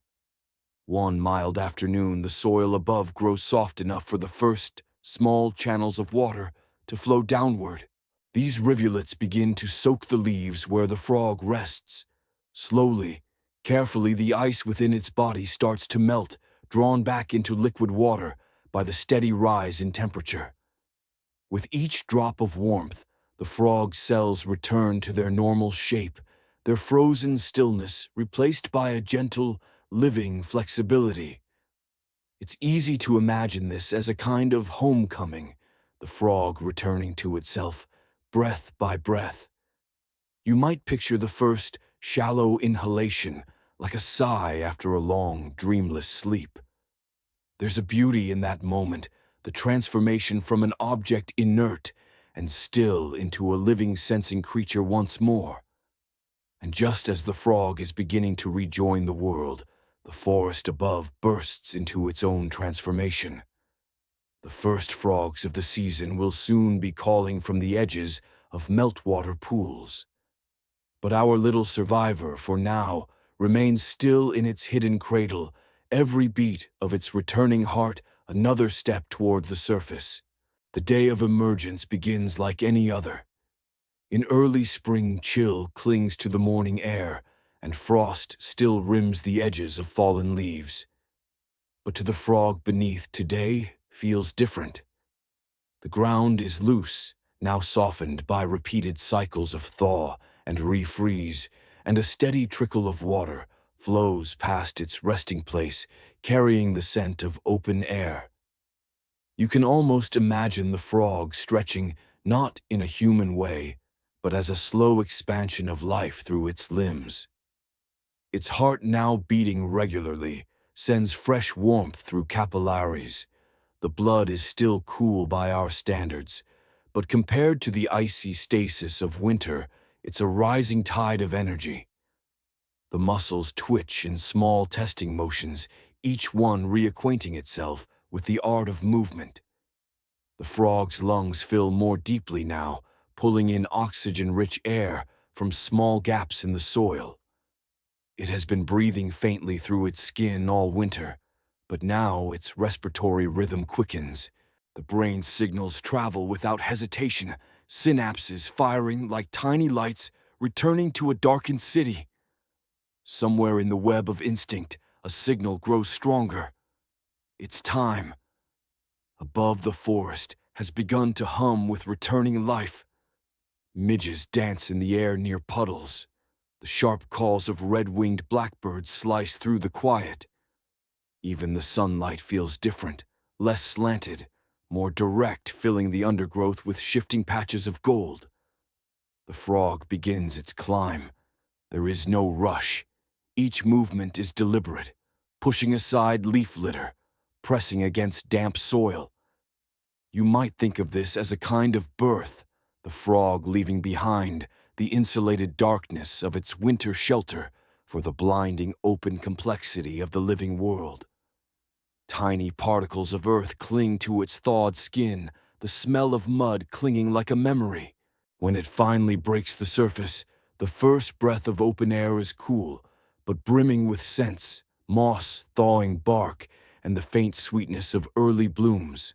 One mild afternoon, the soil above grows soft enough for the first small channels of water to flow downward. These rivulets begin to soak the leaves where the frog rests. Slowly, carefully, the ice within its body starts to melt, drawn back into liquid water by the steady rise in temperature. With each drop of warmth, the frog's cells return to their normal shape, their frozen stillness replaced by a gentle, living flexibility. It's easy to imagine this as a kind of homecoming, the frog returning to itself, breath by breath. You might picture the first shallow inhalation, like a sigh after a long, dreamless sleep. There's a beauty in that moment, the transformation from an object inert and still into a living, sensing creature once more. And just as the frog is beginning to rejoin the world, the forest above bursts into its own transformation. The first frogs of the season will soon be calling from the edges of meltwater pools. But our little survivor, for now, remains still in its hidden cradle, every beat of its returning heart another step toward the surface. The day of emergence begins like any other. An early spring chill clings to the morning air, and frost still rims the edges of fallen leaves. But to the frog beneath, today feels different. The ground is loose, now softened by repeated cycles of thaw and refreeze, and a steady trickle of water flows past its resting place, carrying the scent of open air. You can almost imagine the frog stretching not in a human way, but as a slow expansion of life through its limbs. Its heart, now beating regularly, sends fresh warmth through capillaries. The blood is still cool by our standards, but compared to the icy stasis of winter, it's a rising tide of energy. The muscles twitch in small testing motions, each one reacquainting itself with the art of movement. The frog's lungs fill more deeply now, pulling in oxygen-rich air from small gaps in the soil. It has been breathing faintly through its skin all winter, but now its respiratory rhythm quickens. The brain's signals travel without hesitation, synapses firing like tiny lights returning to a darkened city. Somewhere in the web of instinct, a signal grows stronger. It's time. Above, the forest has begun to hum with returning life. Midges dance in the air near puddles. The sharp calls of red-winged blackbirds slice through the quiet. Even the sunlight feels different, less slanted, more direct, filling the undergrowth with shifting patches of gold. The frog begins its climb. There is no rush. Each movement is deliberate, pushing aside leaf litter, pressing against damp soil. You might think of this as a kind of birth, the frog leaving behind the insulated darkness of its winter shelter for the blinding open complexity of the living world. Tiny particles of earth cling to its thawed skin, the smell of mud clinging like a memory. When it finally breaks the surface, the first breath of open air is cool, but brimming with scents, moss, thawing bark, and the faint sweetness of early blooms.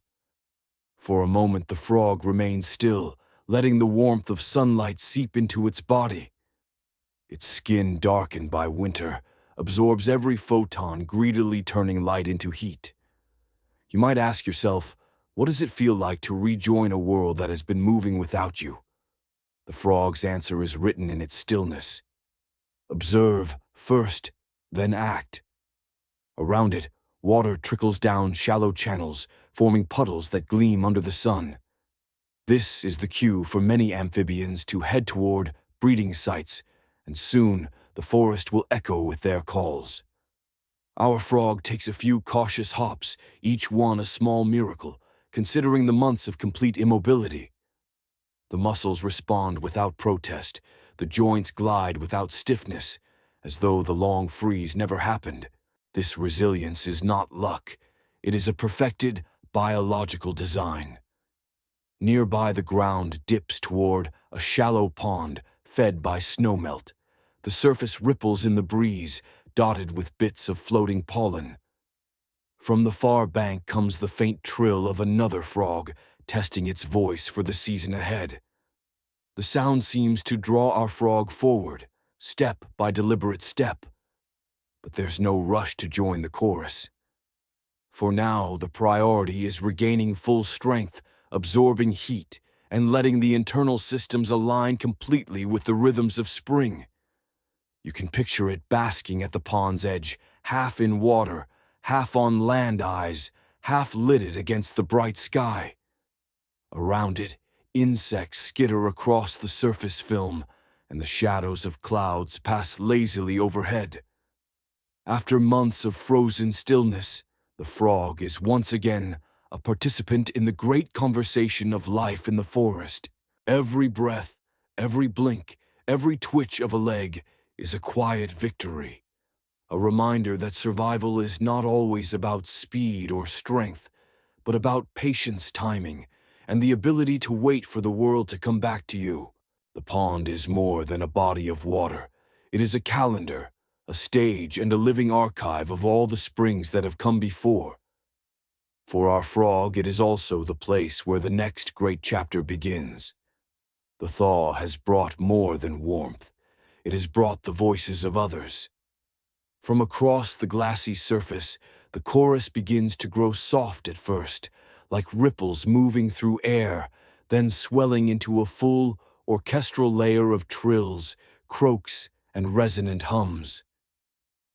For a moment the frog remains still, letting the warmth of sunlight seep into its body. Its skin, darkened by winter, absorbs every photon, greedily turning light into heat. You might ask yourself, what does it feel like to rejoin a world that has been moving without you? The frog's answer is written in its stillness. Observe first, then act. Around it, water trickles down shallow channels, forming puddles that gleam under the sun. This is the cue for many amphibians to head toward breeding sites, and soon the forest will echo with their calls. Our frog takes a few cautious hops, each one a small miracle, considering the months of complete immobility. The muscles respond without protest, the joints glide without stiffness, as though the long freeze never happened. This resilience is not luck, it is a perfected biological design. Nearby, the ground dips toward a shallow pond fed by snowmelt. The surface ripples in the breeze, dotted with bits of floating pollen. From the far bank comes the faint trill of another frog, testing its voice for the season ahead. The sound seems to draw our frog forward, step by deliberate step. But there's no rush to join the chorus. For now, the priority is regaining full strength, absorbing heat, and letting the internal systems align completely with the rhythms of spring. You can picture it basking at the pond's edge, half in water, half on land eyes, half lidded against the bright sky. Around it, insects skitter across the surface film, and the shadows of clouds pass lazily overhead. After months of frozen stillness, the frog is once again a participant in the great conversation of life in the forest. Every breath, every blink, every twitch of a leg is a quiet victory, a reminder that survival is not always about speed or strength, but about patience, timing, and the ability to wait for the world to come back to you. The pond is more than a body of water. It is a calendar, a stage, and a living archive of all the springs that have come before. For our frog, it is also the place where the next great chapter begins. The thaw has brought more than warmth. it has brought the voices of others. From across the glassy surface, the chorus begins to grow soft at first, like ripples moving through air, then swelling into a full, orchestral layer of trills, croaks, and resonant hums.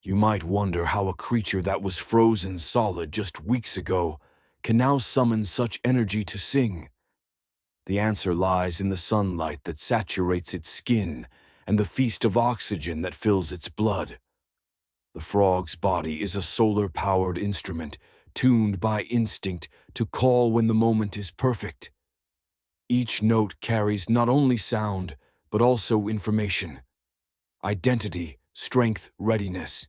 You might wonder how a creature that was frozen solid just weeks ago can now summon such energy to sing. The answer lies in the sunlight that saturates its skin and the feast of oxygen that fills its blood. The frog's body is a solar-powered instrument, tuned by instinct to call when the moment is perfect. Each note carries not only sound, but also information. Identity, strength, readiness.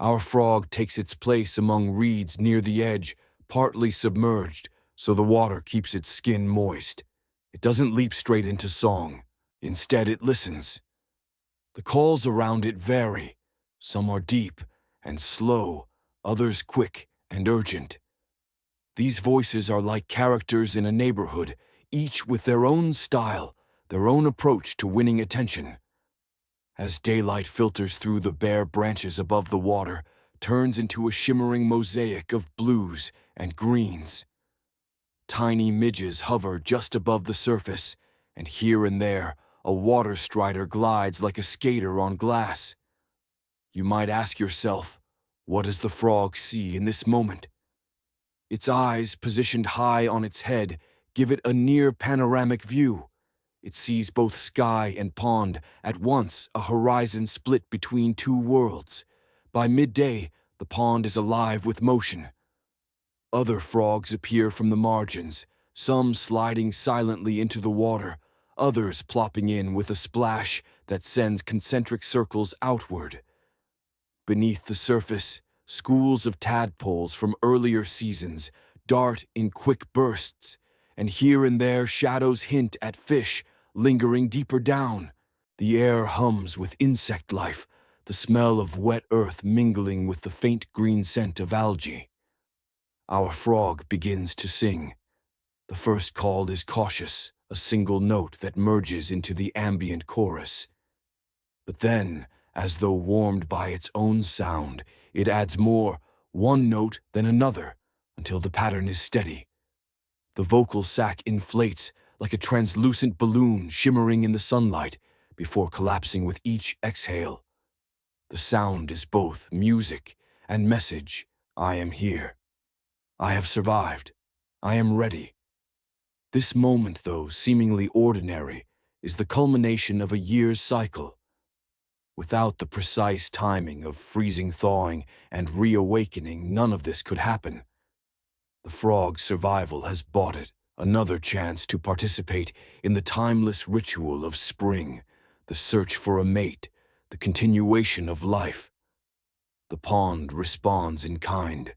Our frog takes its place among reeds near the edge, partly submerged, so the water keeps its skin moist. It doesn't leap straight into song. Instead, it listens. The calls around it vary. Some are deep and slow, others quick and urgent. These voices are like characters in a neighborhood, each with their own style, their own approach to winning attention. As daylight filters through the bare branches above the water, turns into a shimmering mosaic of blues and greens. Tiny midges hover just above the surface, and here and there, a water strider glides like a skater on glass. You might ask yourself, what does the frog see in this moment? Its eyes, positioned high on its head, give it a near panoramic view. It sees both sky and pond at once, a horizon split between two worlds. By midday, the pond is alive with motion. Other frogs appear from the margins, some sliding silently into the water, others plopping in with a splash that sends concentric circles outward. Beneath the surface, schools of tadpoles from earlier seasons dart in quick bursts, and here and there shadows hint at fish lingering deeper down. The air hums with insect life, the smell of wet earth mingling with the faint green scent of algae. Our frog begins to sing. The first call is cautious, a single note that merges into the ambient chorus. But then, as though warmed by its own sound, it adds more, one note then another, until the pattern is steady. The vocal sac inflates like a translucent balloon shimmering in the sunlight before collapsing with each exhale. The sound is both music and message. I am here. I have survived. I am ready. This moment, though seemingly ordinary, is the culmination of a year's cycle. Without the precise timing of freezing, thawing, and reawakening, none of this could happen. The frog's survival has bought it another chance to participate in the timeless ritual of spring, the search for a mate, the continuation of life. The pond responds in kind.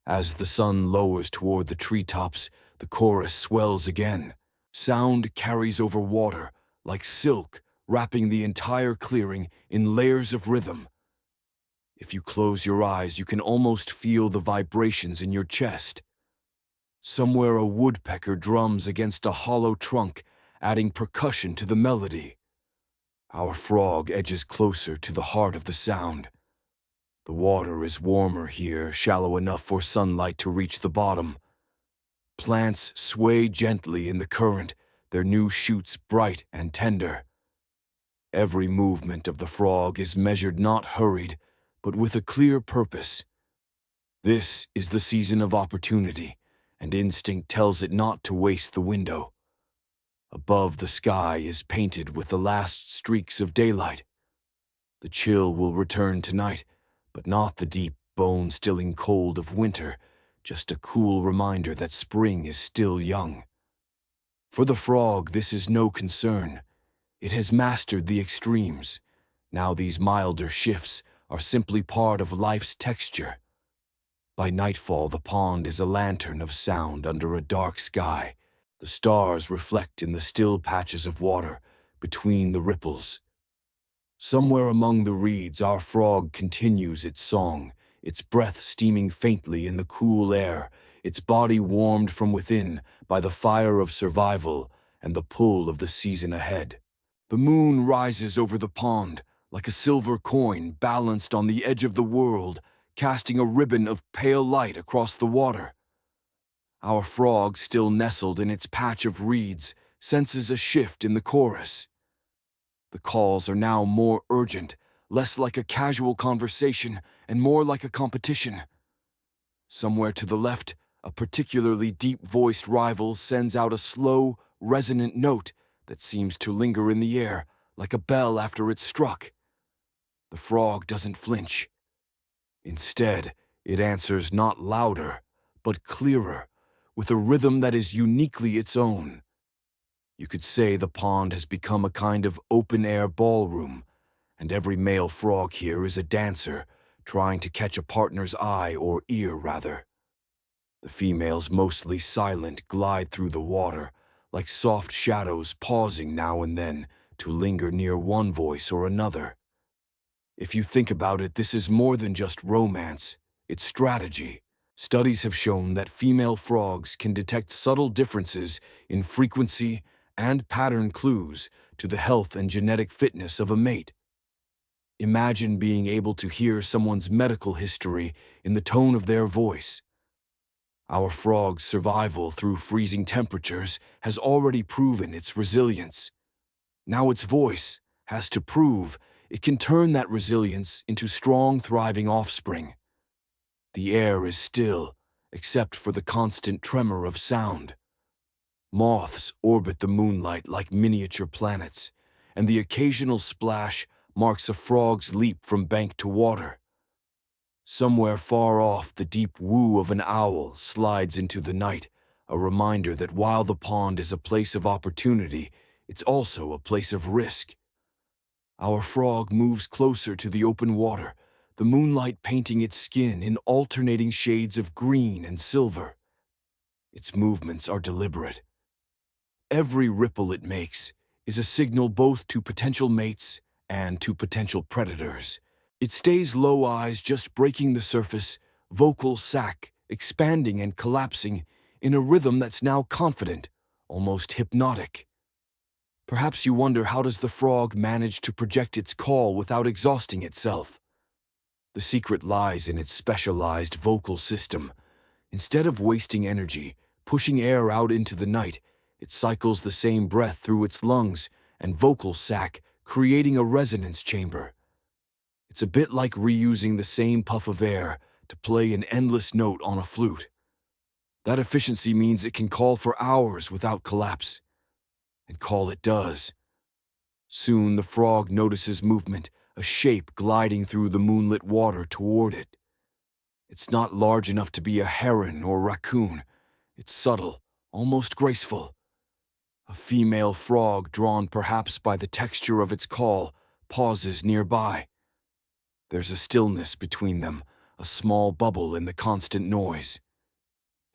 As the sun lowers toward the treetops, the chorus swells again. Sound carries over water, like silk, wrapping the entire clearing in layers of rhythm. If you close your eyes, you can almost feel the vibrations in your chest. Somewhere a woodpecker drums against a hollow trunk, adding percussion to the melody. Our frog edges closer to the heart of the sound. The water is warmer here, shallow enough for sunlight to reach the bottom. Plants sway gently in the current, their new shoots bright and tender. Every movement of the frog is measured, not hurried, but with a clear purpose. This is the season of opportunity, and instinct tells it not to waste the window. Above, the sky is painted with the last streaks of daylight. The chill will return tonight, but not the deep, bone-stilling cold of winter, just a cool reminder that spring is still young. For the frog, this is no concern. It has mastered the extremes. Now these milder shifts are simply part of life's texture. By nightfall, the pond is a lantern of sound under a dark sky. The stars reflect in the still patches of water between the ripples. Somewhere among the reeds, our frog continues its song, its breath steaming faintly in the cool air, its body warmed from within by the fire of survival and the pull of the season ahead. The moon rises over the pond like a silver coin balanced on the edge of the world, casting a ribbon of pale light across the water. Our frog, still nestled in its patch of reeds, senses a shift in the chorus. The calls are now more urgent, less like a casual conversation and more like a competition. Somewhere to the left, a particularly deep-voiced rival sends out a slow, resonant note that seems to linger in the air, like a bell after it's struck. The frog doesn't flinch. Instead, it answers not louder, but clearer, with a rhythm that is uniquely its own. You could say the pond has become a kind of open-air ballroom, and every male frog here is a dancer, trying to catch a partner's eye or ear, rather. The females, mostly silent, glide through the water, like soft shadows pausing now and then to linger near one voice or another. If you think about it, this is more than just romance, it's strategy. Studies have shown that female frogs can detect subtle differences in frequency and pattern clues to the health and genetic fitness of a mate. Imagine being able to hear someone's medical history in the tone of their voice. Our frog's survival through freezing temperatures has already proven its resilience. Now its voice has to prove it can turn that resilience into strong, thriving offspring. The air is still, except for the constant tremor of sound. Moths orbit the moonlight like miniature planets, and the occasional splash marks a frog's leap from bank to water. Somewhere far off, the deep woo of an owl slides into the night, a reminder that while the pond is a place of opportunity, it's also a place of risk. Our frog moves closer to the open water, the moonlight painting its skin in alternating shades of green and silver. Its movements are deliberate. Every ripple it makes is a signal both to potential mates and to potential predators. It stays low eyes, just breaking the surface, vocal sac expanding and collapsing in a rhythm that's now confident, almost hypnotic. Perhaps you wonder, how does the frog manage to project its call without exhausting itself? The secret lies in its specialized vocal system. Instead of wasting energy, pushing air out into the night, it cycles the same breath through its lungs and vocal sac, creating a resonance chamber. It's a bit like reusing the same puff of air to play an endless note on a flute. That efficiency means it can call for hours without collapse. And call it does. Soon the frog notices movement, a shape gliding through the moonlit water toward it. It's not large enough to be a heron or raccoon. It's subtle, almost graceful. A female frog, drawn perhaps by the texture of its call, pauses nearby. There's a stillness between them, a small bubble in the constant noise.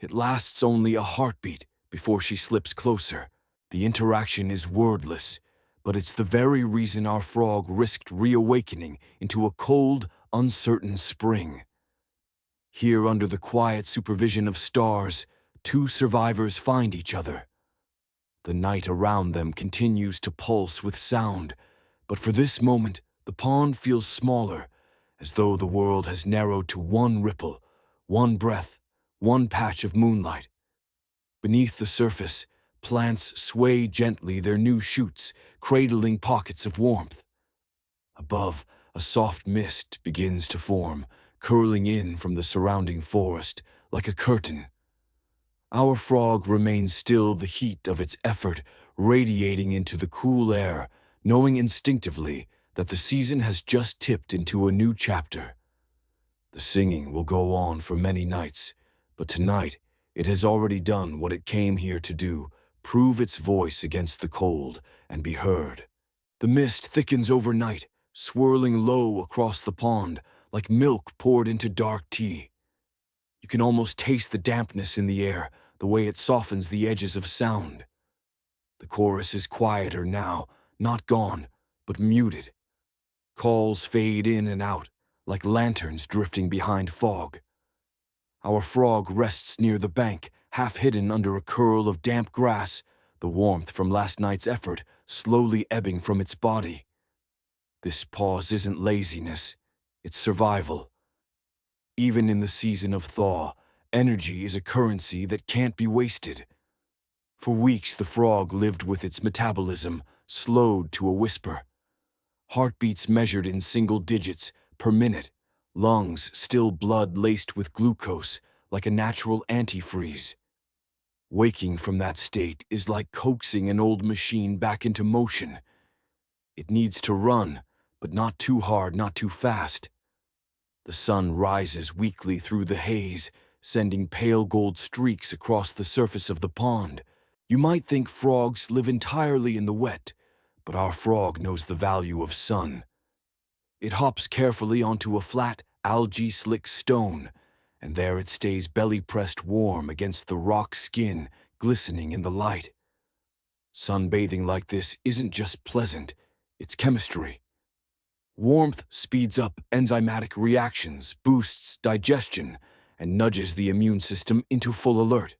It lasts only a heartbeat before she slips closer. The interaction is wordless, but it's the very reason our frog risked reawakening into a cold, uncertain spring. Here, under the quiet supervision of stars, two survivors find each other. The night around them continues to pulse with sound, but for this moment, the pond feels smaller, as though the world has narrowed to one ripple, one breath, one patch of moonlight. Beneath the surface, plants sway gently their new shoots, cradling pockets of warmth. Above, a soft mist begins to form, curling in from the surrounding forest like a curtain. Our frog remains still, the heat of its effort radiating into the cool air, knowing instinctively that the season has just tipped into a new chapter. The singing will go on for many nights, but tonight it has already done what it came here to do, prove its voice against the cold and be heard. The mist thickens overnight, swirling low across the pond like milk poured into dark tea. You can almost taste the dampness in the air, the way it softens the edges of sound. The chorus is quieter now, not gone, but muted. Calls fade in and out, like lanterns drifting behind fog. Our frog rests near the bank, half hidden under a curl of damp grass, the warmth from last night's effort slowly ebbing from its body. This pause isn't laziness, it's survival. Even in the season of thaw, energy is a currency that can't be wasted. For weeks, the frog lived with its metabolism slowed to a whisper. Heartbeats measured in single digits per minute, lungs still blood laced with glucose like a natural antifreeze. Waking from that state is like coaxing an old machine back into motion. It needs to run, but not too hard, not too fast. The sun rises weakly through the haze, sending pale gold streaks across the surface of the pond. You might think frogs live entirely in the wet, but our frog knows the value of sun. It hops carefully onto a flat, algae-slick stone, and there it stays belly-pressed warm against the rock skin, glistening in the light. Sunbathing like this isn't just pleasant, it's chemistry. Warmth speeds up enzymatic reactions, boosts digestion, and nudges the immune system into full alert.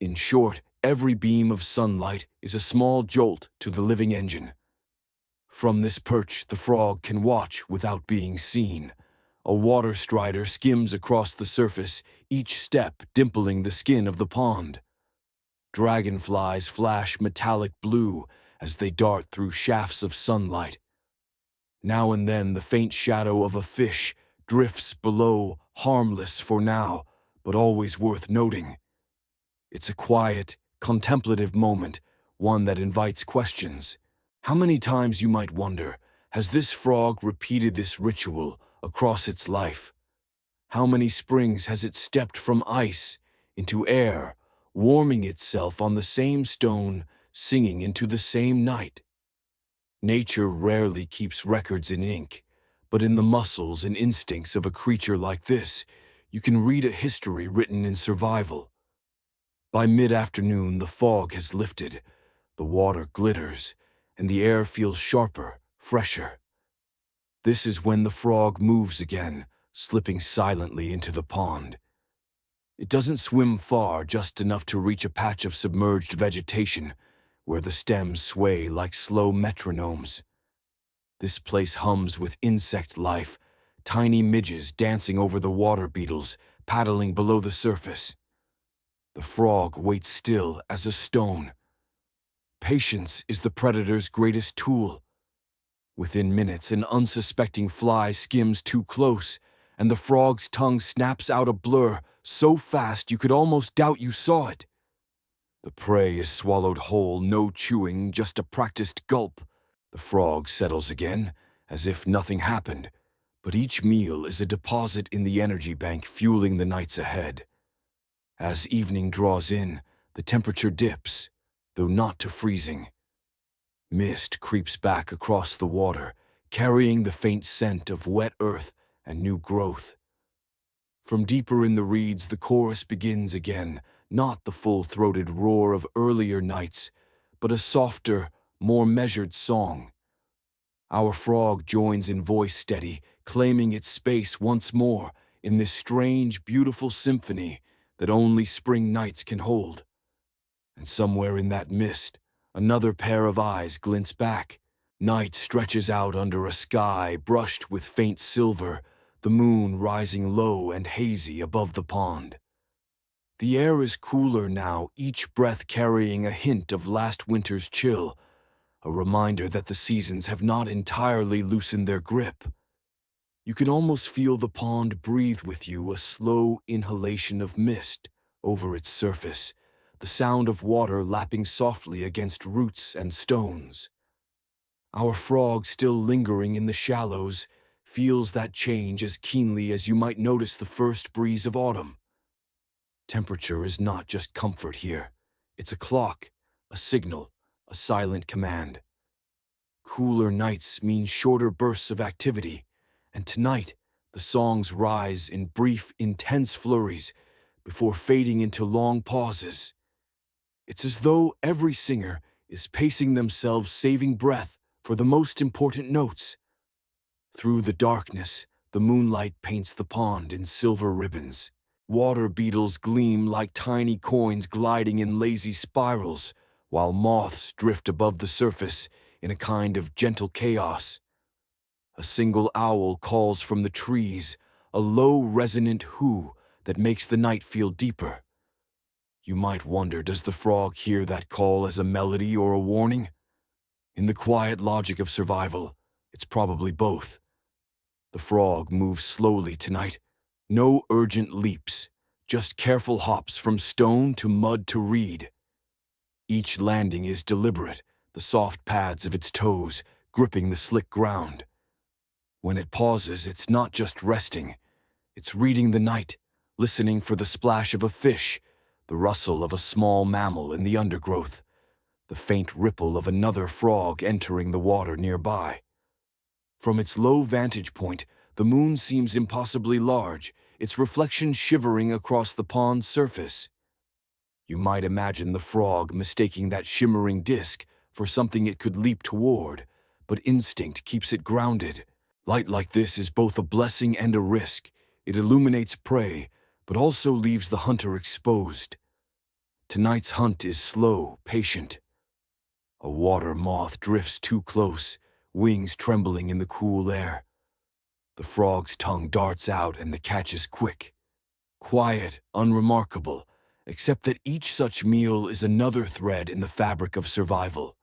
In short, every beam of sunlight is a small jolt to the living engine. From this perch, the frog can watch without being seen. A water strider skims across the surface, each step dimpling the skin of the pond. Dragonflies flash metallic blue as they dart through shafts of sunlight. Now and then the faint shadow of a fish drifts below, harmless for now, but always worth noting. It's a quiet, contemplative moment, one that invites questions. How many times, you might wonder, has this frog repeated this ritual across its life? How many springs has it stepped from ice into air, warming itself on the same stone, singing into the same night? Nature rarely keeps records in ink, but in the muscles and instincts of a creature like this, you can read a history written in survival. By mid-afternoon, the fog has lifted, the water glitters, and the air feels sharper, fresher. This is when the frog moves again, slipping silently into the pond. It doesn't swim far, just enough to reach a patch of submerged vegetation, where the stems sway like slow metronomes. This place hums with insect life, tiny midges dancing over the water beetles, paddling below the surface. The frog waits still as a stone. Patience is the predator's greatest tool. Within minutes, an unsuspecting fly skims too close, and the frog's tongue snaps out a blur so fast you could almost doubt you saw it. The prey is swallowed whole, no chewing, just a practiced gulp. The frog settles again, as if nothing happened, but each meal is a deposit in the energy bank fueling the nights ahead. As evening draws in, the temperature dips, though not to freezing. Mist creeps back across the water, carrying the faint scent of wet earth and new growth. From deeper in the reeds, the chorus begins again, not the full-throated roar of earlier nights, but a softer, more measured song. Our frog joins in voice steady, claiming its space once more in this strange, beautiful symphony that only spring nights can hold. And somewhere in that mist, another pair of eyes glints back. Night stretches out under a sky brushed with faint silver, the moon rising low and hazy above the pond. The air is cooler now, each breath carrying a hint of last winter's chill, a reminder that the seasons have not entirely loosened their grip. You can almost feel the pond breathe with you, a slow inhalation of mist over its surface, the sound of water lapping softly against roots and stones. Our frog, still lingering in the shallows, feels that change as keenly as you might notice the first breeze of autumn. Temperature is not just comfort here. It's a clock, a signal, a silent command. Cooler nights mean shorter bursts of activity, and tonight the songs rise in brief, intense flurries before fading into long pauses. It's as though every singer is pacing themselves, saving breath for the most important notes. Through the darkness, the moonlight paints the pond in silver ribbons. Water beetles gleam like tiny coins gliding in lazy spirals, while moths drift above the surface in a kind of gentle chaos. A single owl calls from the trees, a low, resonant hoo that makes the night feel deeper. You might wonder, does the frog hear that call as a melody or a warning? In the quiet logic of survival, it's probably both. The frog moves slowly tonight. No urgent leaps, just careful hops from stone to mud to reed. Each landing is deliberate, the soft pads of its toes gripping the slick ground. When it pauses, it's not just resting. It's reading the night, listening for the splash of a fish, the rustle of a small mammal in the undergrowth, the faint ripple of another frog entering the water nearby. From its low vantage point, the moon seems impossibly large, its reflection shivering across the pond's surface. You might imagine the frog mistaking that shimmering disk for something it could leap toward, but instinct keeps it grounded. Light like this is both a blessing and a risk. It illuminates prey, but also leaves the hunter exposed. Tonight's hunt is slow, patient. A water moth drifts too close, wings trembling in the cool air. The frog's tongue darts out and the catch is quick. Quiet, unremarkable, except that each such meal is another thread in the fabric of survival.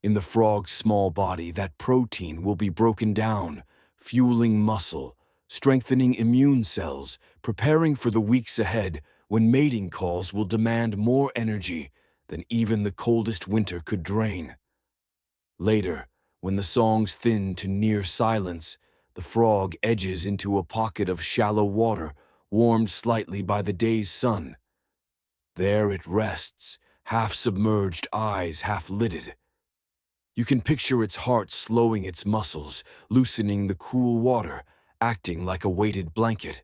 In the frog's small body, that protein will be broken down, fueling muscle, strengthening immune cells, preparing for the weeks ahead when mating calls will demand more energy than even the coldest winter could drain. Later, when the songs thin to near silence, the frog edges into a pocket of shallow water, warmed slightly by the day's sun. There it rests, half-submerged, eyes half-lidded. You can picture its heart slowing its muscles, loosening the cool water, acting like a weighted blanket.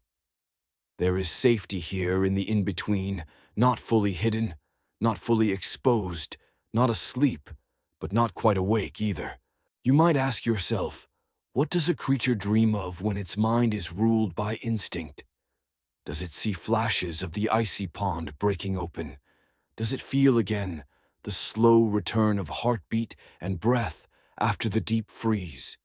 There is safety here in the in-between, not fully hidden, not fully exposed, not asleep, but not quite awake either. You might ask yourself, what does a creature dream of when its mind is ruled by instinct? Does it see flashes of the icy pond breaking open? Does it feel again the slow return of heartbeat and breath after the deep freeze?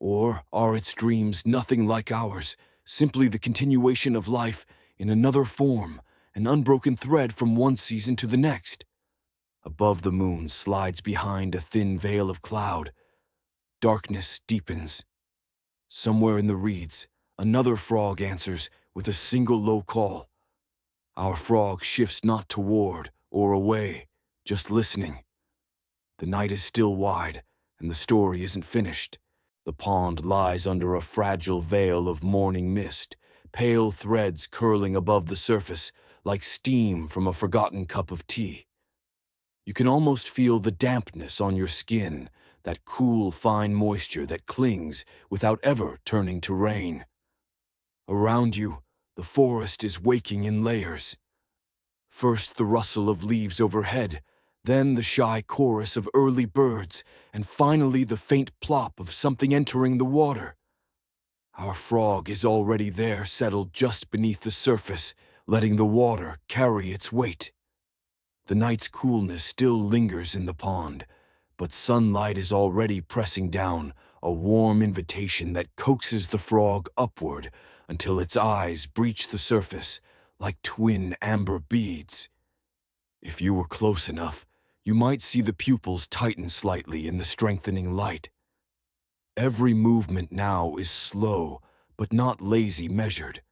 Or are its dreams nothing like ours, simply the continuation of life in another form, an unbroken thread from one season to the next? Above the moon slides behind a thin veil of cloud. Darkness deepens. Somewhere in the reeds, another frog answers with a single low call. Our frog shifts not toward or away, just listening. The night is still wide, and the story isn't finished. The pond lies under a fragile veil of morning mist, pale threads curling above the surface like steam from a forgotten cup of tea. You can almost feel the dampness on your skin, that cool, fine moisture that clings without ever turning to rain. Around you, the forest is waking in layers. First the rustle of leaves overhead, then the shy chorus of early birds, and finally the faint plop of something entering the water. Our frog is already there, settled just beneath the surface, letting the water carry its weight. The night's coolness still lingers in the pond, but sunlight is already pressing down, a warm invitation that coaxes the frog upward until its eyes breach the surface like twin amber beads. If you were close enough, you might see the pupils tighten slightly in the strengthening light. Every movement now is slow, but not lazy measured.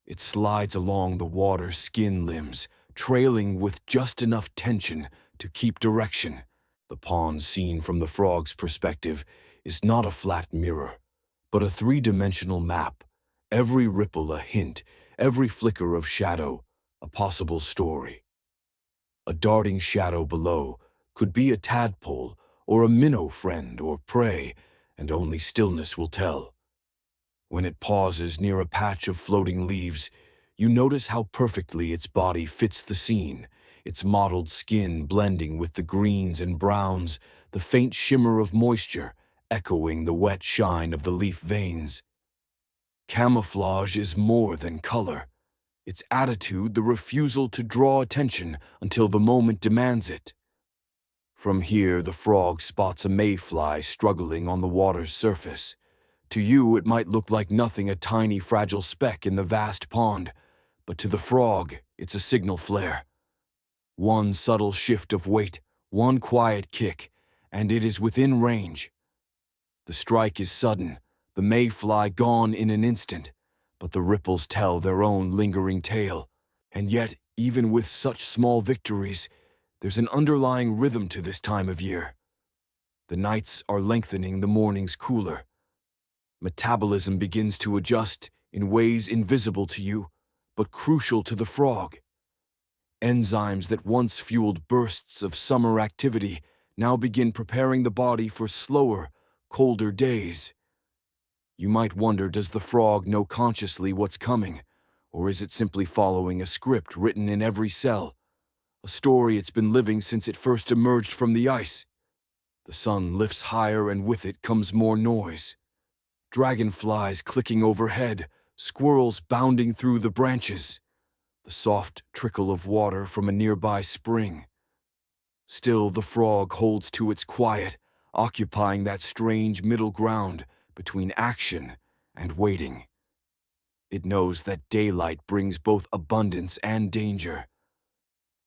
It slides along the water's skin limbs, trailing with just enough tension to keep direction. The pond seen from the frog's perspective is not a flat mirror, but a three-dimensional map, every ripple a hint, every flicker of shadow a possible story. A darting shadow below could be a tadpole or a minnow friend or prey, and only stillness will tell. When it pauses near a patch of floating leaves, you notice how perfectly its body fits the scene, its mottled skin blending with the greens and browns, the faint shimmer of moisture echoing the wet shine of the leaf veins. Camouflage is more than color. Its attitude, the refusal to draw attention until the moment demands it. From here, the frog spots a mayfly struggling on the water's surface. To you, it might look like nothing, a tiny, fragile speck in the vast pond, but to the frog, it's a signal flare. One subtle shift of weight, one quiet kick, and it is within range. The strike is sudden, the mayfly gone in an instant, but the ripples tell their own lingering tale. And yet, even with such small victories, there's an underlying rhythm to this time of year. The nights are lengthening, the mornings cooler. Metabolism begins to adjust in ways invisible to you, but crucial to the frog. Enzymes that once fueled bursts of summer activity now begin preparing the body for slower, colder days. You might wonder, does the frog know consciously what's coming, or is it simply following a script written in every cell, a story it's been living since it first emerged from the ice? The sun lifts higher, and with it comes more noise. Dragonflies clicking overhead, squirrels bounding through the branches, the soft trickle of water from a nearby spring. Still, the frog holds to its quiet, occupying that strange middle ground between action and waiting. It knows that daylight brings both abundance and danger.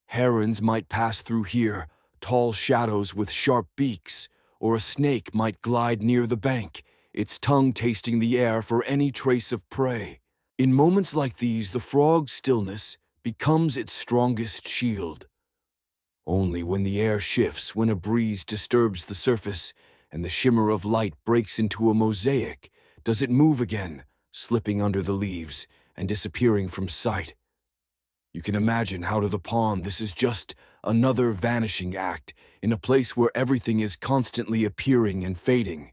Herons might pass through here, tall shadows with sharp beaks, or a snake might glide near the bank, its tongue tasting the air for any trace of prey. In moments like these, the frog's stillness becomes its strongest shield. Only when the air shifts, when a breeze disturbs the surface, and the shimmer of light breaks into a mosaic, does it move again, slipping under the leaves and disappearing from sight. You can imagine how to the pond this is just another vanishing act in a place where everything is constantly appearing and fading.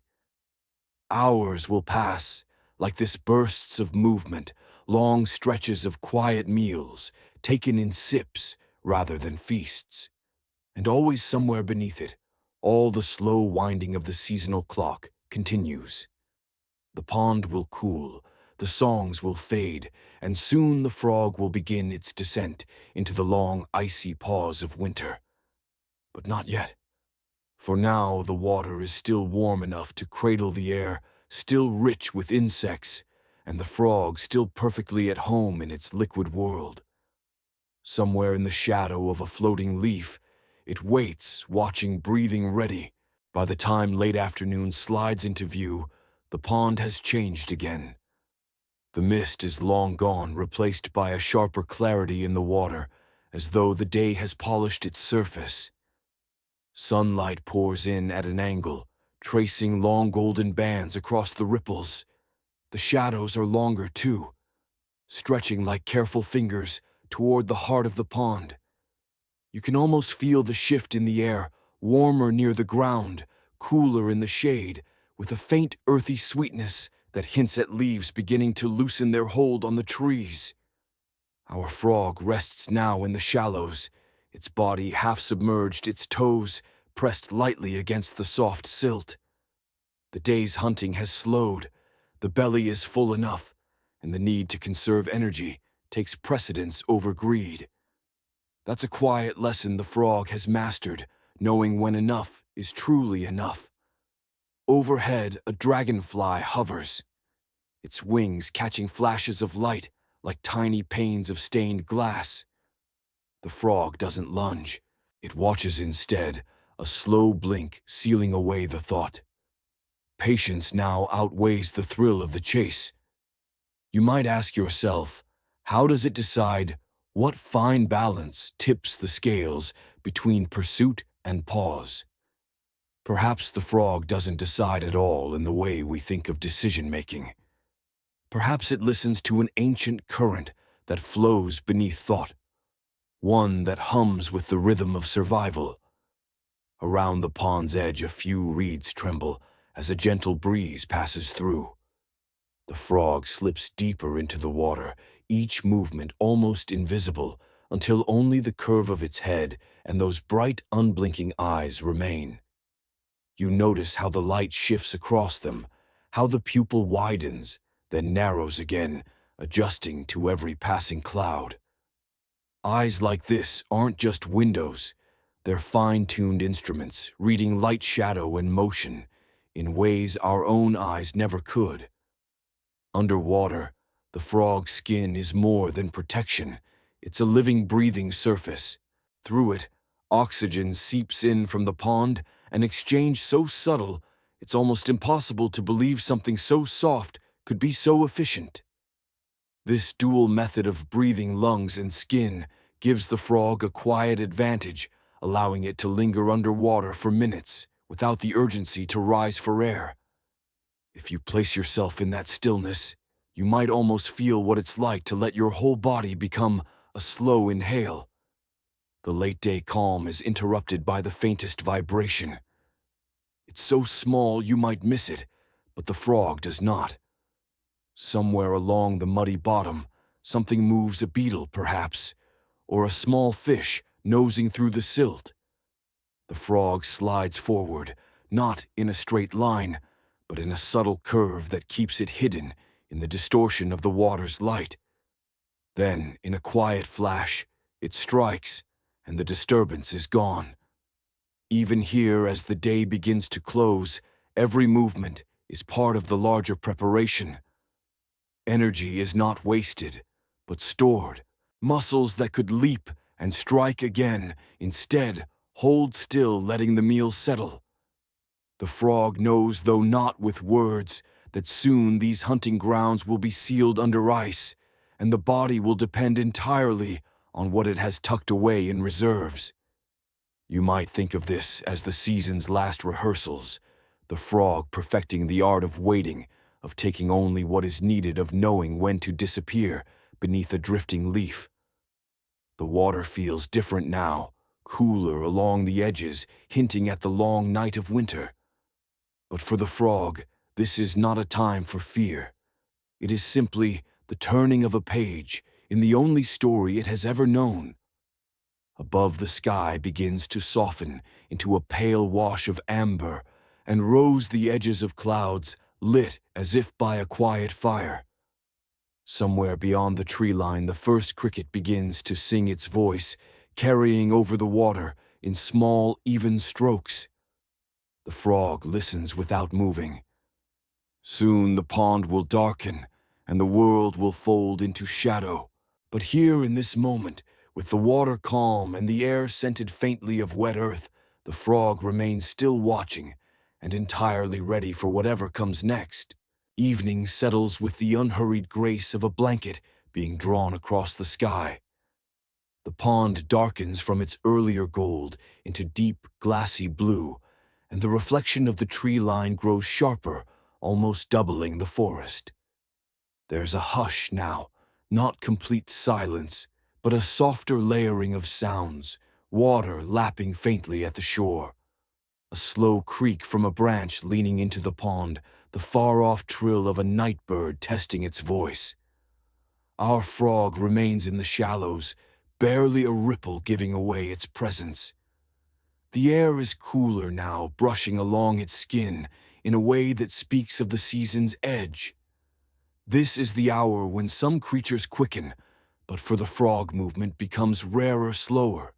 Hours will pass, like this, bursts of movement, long stretches of quiet meals, taken in sips rather than feasts. And always somewhere beneath it, all the slow winding of the seasonal clock continues. The pond will cool, the songs will fade, and soon the frog will begin its descent into the long, icy pause of winter. But not yet. For now the water is still warm enough to cradle the air, still rich with insects, and the frog still perfectly at home in its liquid world. Somewhere in the shadow of a floating leaf, it waits, watching, breathing ready. By the time late afternoon slides into view, the pond has changed again. The mist is long gone, replaced by a sharper clarity in the water, as though the day has polished its surface. Sunlight pours in at an angle, tracing long golden bands across the ripples. The shadows are longer, too, stretching like careful fingers toward the heart of the pond. You can almost feel the shift in the air, warmer near the ground, cooler in the shade, with a faint earthy sweetness that hints at leaves beginning to loosen their hold on the trees. Our frog rests now in the shallows, its body half submerged, its toes pressed lightly against the soft silt. The day's hunting has slowed, the belly is full enough, and the need to conserve energy takes precedence over greed. That's a quiet lesson the frog has mastered, knowing when enough is truly enough. Overhead, a dragonfly hovers, its wings catching flashes of light like tiny panes of stained glass. The frog doesn't lunge. It watches instead, a slow blink sealing away the thought. Patience now outweighs the thrill of the chase. You might ask yourself, how does it decide what fine balance tips the scales between pursuit and pause? Perhaps the frog doesn't decide at all in the way we think of decision-making. Perhaps it listens to an ancient current that flows beneath thought, one that hums with the rhythm of survival. Around the pond's edge, a few reeds tremble as a gentle breeze passes through. The frog slips deeper into the water, each movement almost invisible, until only the curve of its head and those bright, unblinking eyes remain. You notice how the light shifts across them, how the pupil widens, then narrows again, adjusting to every passing cloud. Eyes like this aren't just windows, They're fine-tuned instruments, reading light, shadow, and motion in ways our own eyes never could. Underwater, the frog's skin is more than protection. It's a living, breathing surface. Through it, oxygen seeps in from the pond, an exchange so subtle, it's almost impossible to believe something so soft could be so efficient. This dual method of breathing lungs and skin gives the frog a quiet advantage, allowing it to linger underwater for minutes without the urgency to rise for air. If you place yourself in that stillness, you might almost feel what it's like to let your whole body become a slow inhale. The late-day calm is interrupted by the faintest vibration. It's so small you might miss it, but the frog does not. Somewhere along the muddy bottom, something moves, a beetle perhaps, or a small fish nosing through the silt. The frog slides forward, not in a straight line, but in a subtle curve that keeps it hidden in the distortion of the water's light. Then, in a quiet flash, it strikes, and the disturbance is gone. Even here, as the day begins to close, every movement is part of the larger preparation. Energy is not wasted, but stored. Muscles that could leap and strike again, instead, hold still, letting the meal settle. The frog knows, though not with words, that soon these hunting grounds will be sealed under ice, and the body will depend entirely on what it has tucked away in reserves. You might think of this as the season's last rehearsals, the frog perfecting the art of waiting, of taking only what is needed, of knowing when to disappear beneath a drifting leaf. The water feels different now, cooler along the edges, hinting at the long night of winter. But for the frog, this is not a time for fear. It is simply the turning of a page in the only story it has ever known. Above, the sky begins to soften into a pale wash of amber, and rose the edges of clouds, lit as if by a quiet fire. Somewhere beyond the tree line, the first cricket begins to sing its voice, carrying over the water in small, even strokes. The frog listens without moving. Soon the pond will darken, and the world will fold into shadow. But here in this moment, with the water calm and the air scented faintly of wet earth, the frog remains still watching and entirely ready for whatever comes next. Evening settles with the unhurried grace of a blanket being drawn across the sky. The pond darkens from its earlier gold into deep, glassy blue, and the reflection of the tree line grows sharper, almost doubling the forest. There's a hush now, not complete silence, but a softer layering of sounds, water lapping faintly at the shore. A slow creak from a branch leaning into the pond, the far-off trill of a night bird testing its voice. Our frog remains in the shallows, barely a ripple giving away its presence. The air is cooler now, brushing along its skin in a way that speaks of the season's edge. This is the hour when some creatures quicken, but for the frog movement becomes rarer, slower.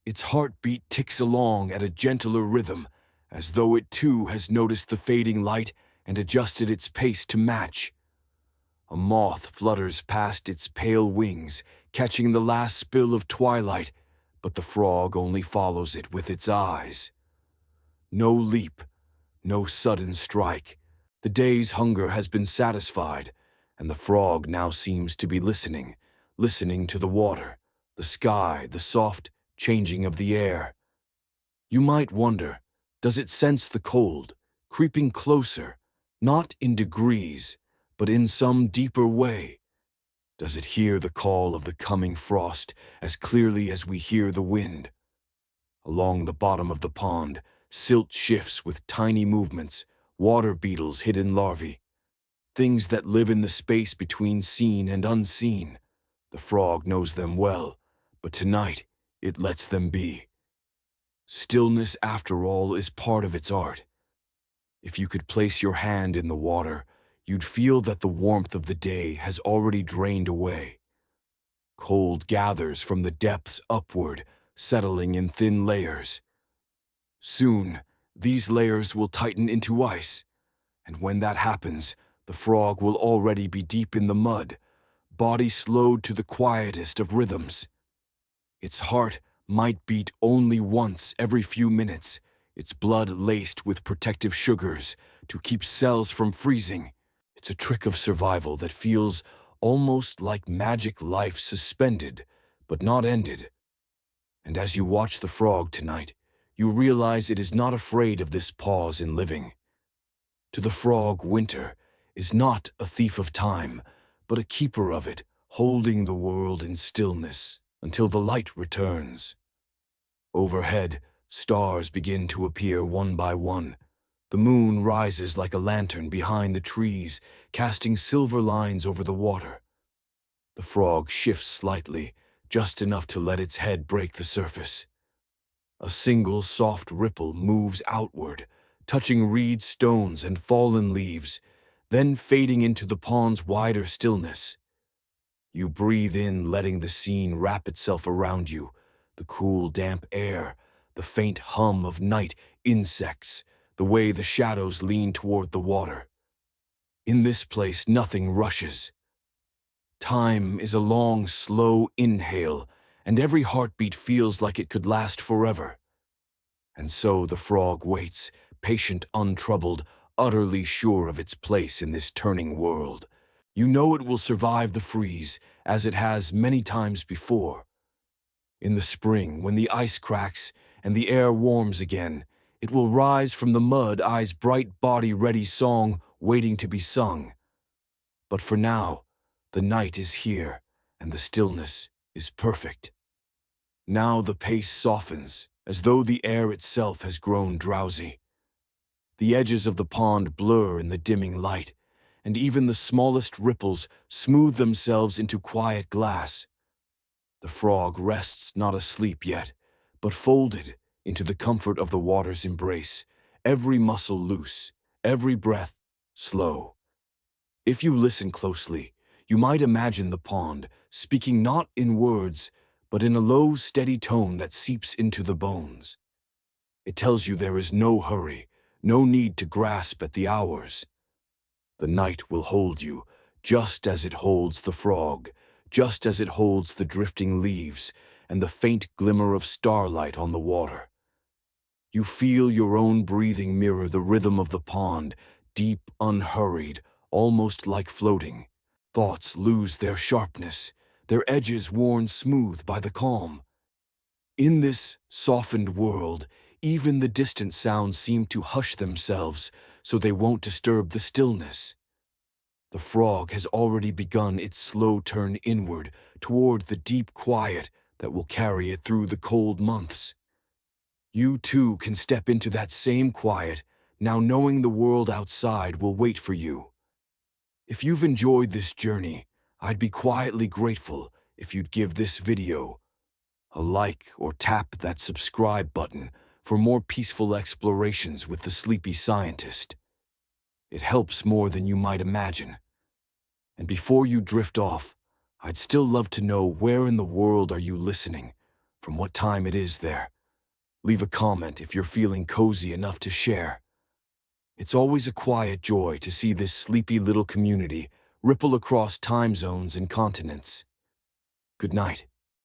Its heartbeat ticks along at a gentler rhythm, as though it too has noticed the fading light and adjusted its pace to match. A moth flutters past its pale wings, catching the last spill of twilight, but the frog only follows it with its eyes. No leap, no sudden strike. The day's hunger has been satisfied, and the frog now seems to be listening to the water, the sky, the soft changing of the air. You might wonder, does it sense the cold, creeping closer, not in degrees, but in some deeper way? Does it hear the call of the coming frost as clearly as we hear the wind? Along the bottom of the pond, silt shifts with tiny movements, water beetles, hidden larvae, things that live in the space between seen and unseen. The frog knows them well, but tonight it lets them be. Stillness, after all, is part of its art. If you could place your hand in the water, you'd feel that the warmth of the day has already drained away. Cold gathers from the depths upward, settling in thin layers. Soon, these layers will tighten into ice, and when that happens, the frog will already be deep in the mud, body slowed to the quietest of rhythms. Its heart might beat only once every few minutes, its blood laced with protective sugars to keep cells from freezing. It's a trick of survival that feels almost like magic life suspended, but not ended. And as you watch the frog tonight, you realize it is not afraid of this pause in living. To the frog, winter is not a thief of time, but a keeper of it, holding the world in stillness until the light returns. Overhead, stars begin to appear one by one. The moon rises like a lantern behind the trees, casting silver lines over the water. The frog shifts slightly, just enough to let its head break the surface. A single soft ripple moves outward, touching reed stones and fallen leaves, then fading into the pond's wider stillness. You breathe in, letting the scene wrap itself around you, the cool, damp air, the faint hum of night insects, the way the shadows lean toward the water. In this place, nothing rushes. Time is a long, slow inhale, and every heartbeat feels like it could last forever. And so the frog waits, patient, untroubled, utterly sure of its place in this turning world. You know it will survive the freeze, as it has many times before. In the spring, when the ice cracks and the air warms again, it will rise from the mud, eyes bright, body ready, song waiting to be sung. But for now, the night is here, and the stillness is perfect. Now the pace softens, as though the air itself has grown drowsy. The edges of the pond blur in the dimming light, and even the smallest ripples smooth themselves into quiet glass. The frog rests not asleep yet, but folded into the comfort of the water's embrace, every muscle loose, every breath slow. If you listen closely, you might imagine the pond speaking not in words, but in a low, steady tone that seeps into the bones. It tells you there is no hurry, no need to grasp at the hours. The night will hold you, just as it holds the frog, just as it holds the drifting leaves and the faint glimmer of starlight on the water. You feel your own breathing mirror the rhythm of the pond, deep, unhurried, almost like floating. Thoughts lose their sharpness, their edges worn smooth by the calm. In this softened world, even the distant sounds seem to hush themselves so they won't disturb the stillness. The frog has already begun its slow turn inward toward the deep quiet that will carry it through the cold months. You too can step into that same quiet, now knowing the world outside will wait for you. If you've enjoyed this journey, I'd be quietly grateful if you'd give this video a like or tap that subscribe button for more peaceful explorations with the sleepy scientist. It helps more than you might imagine. And before you drift off, I'd still love to know where in the world are you listening, from what time it is there. Leave a comment if you're feeling cozy enough to share. It's always a quiet joy to see this sleepy little community ripple across time zones and continents. Good night.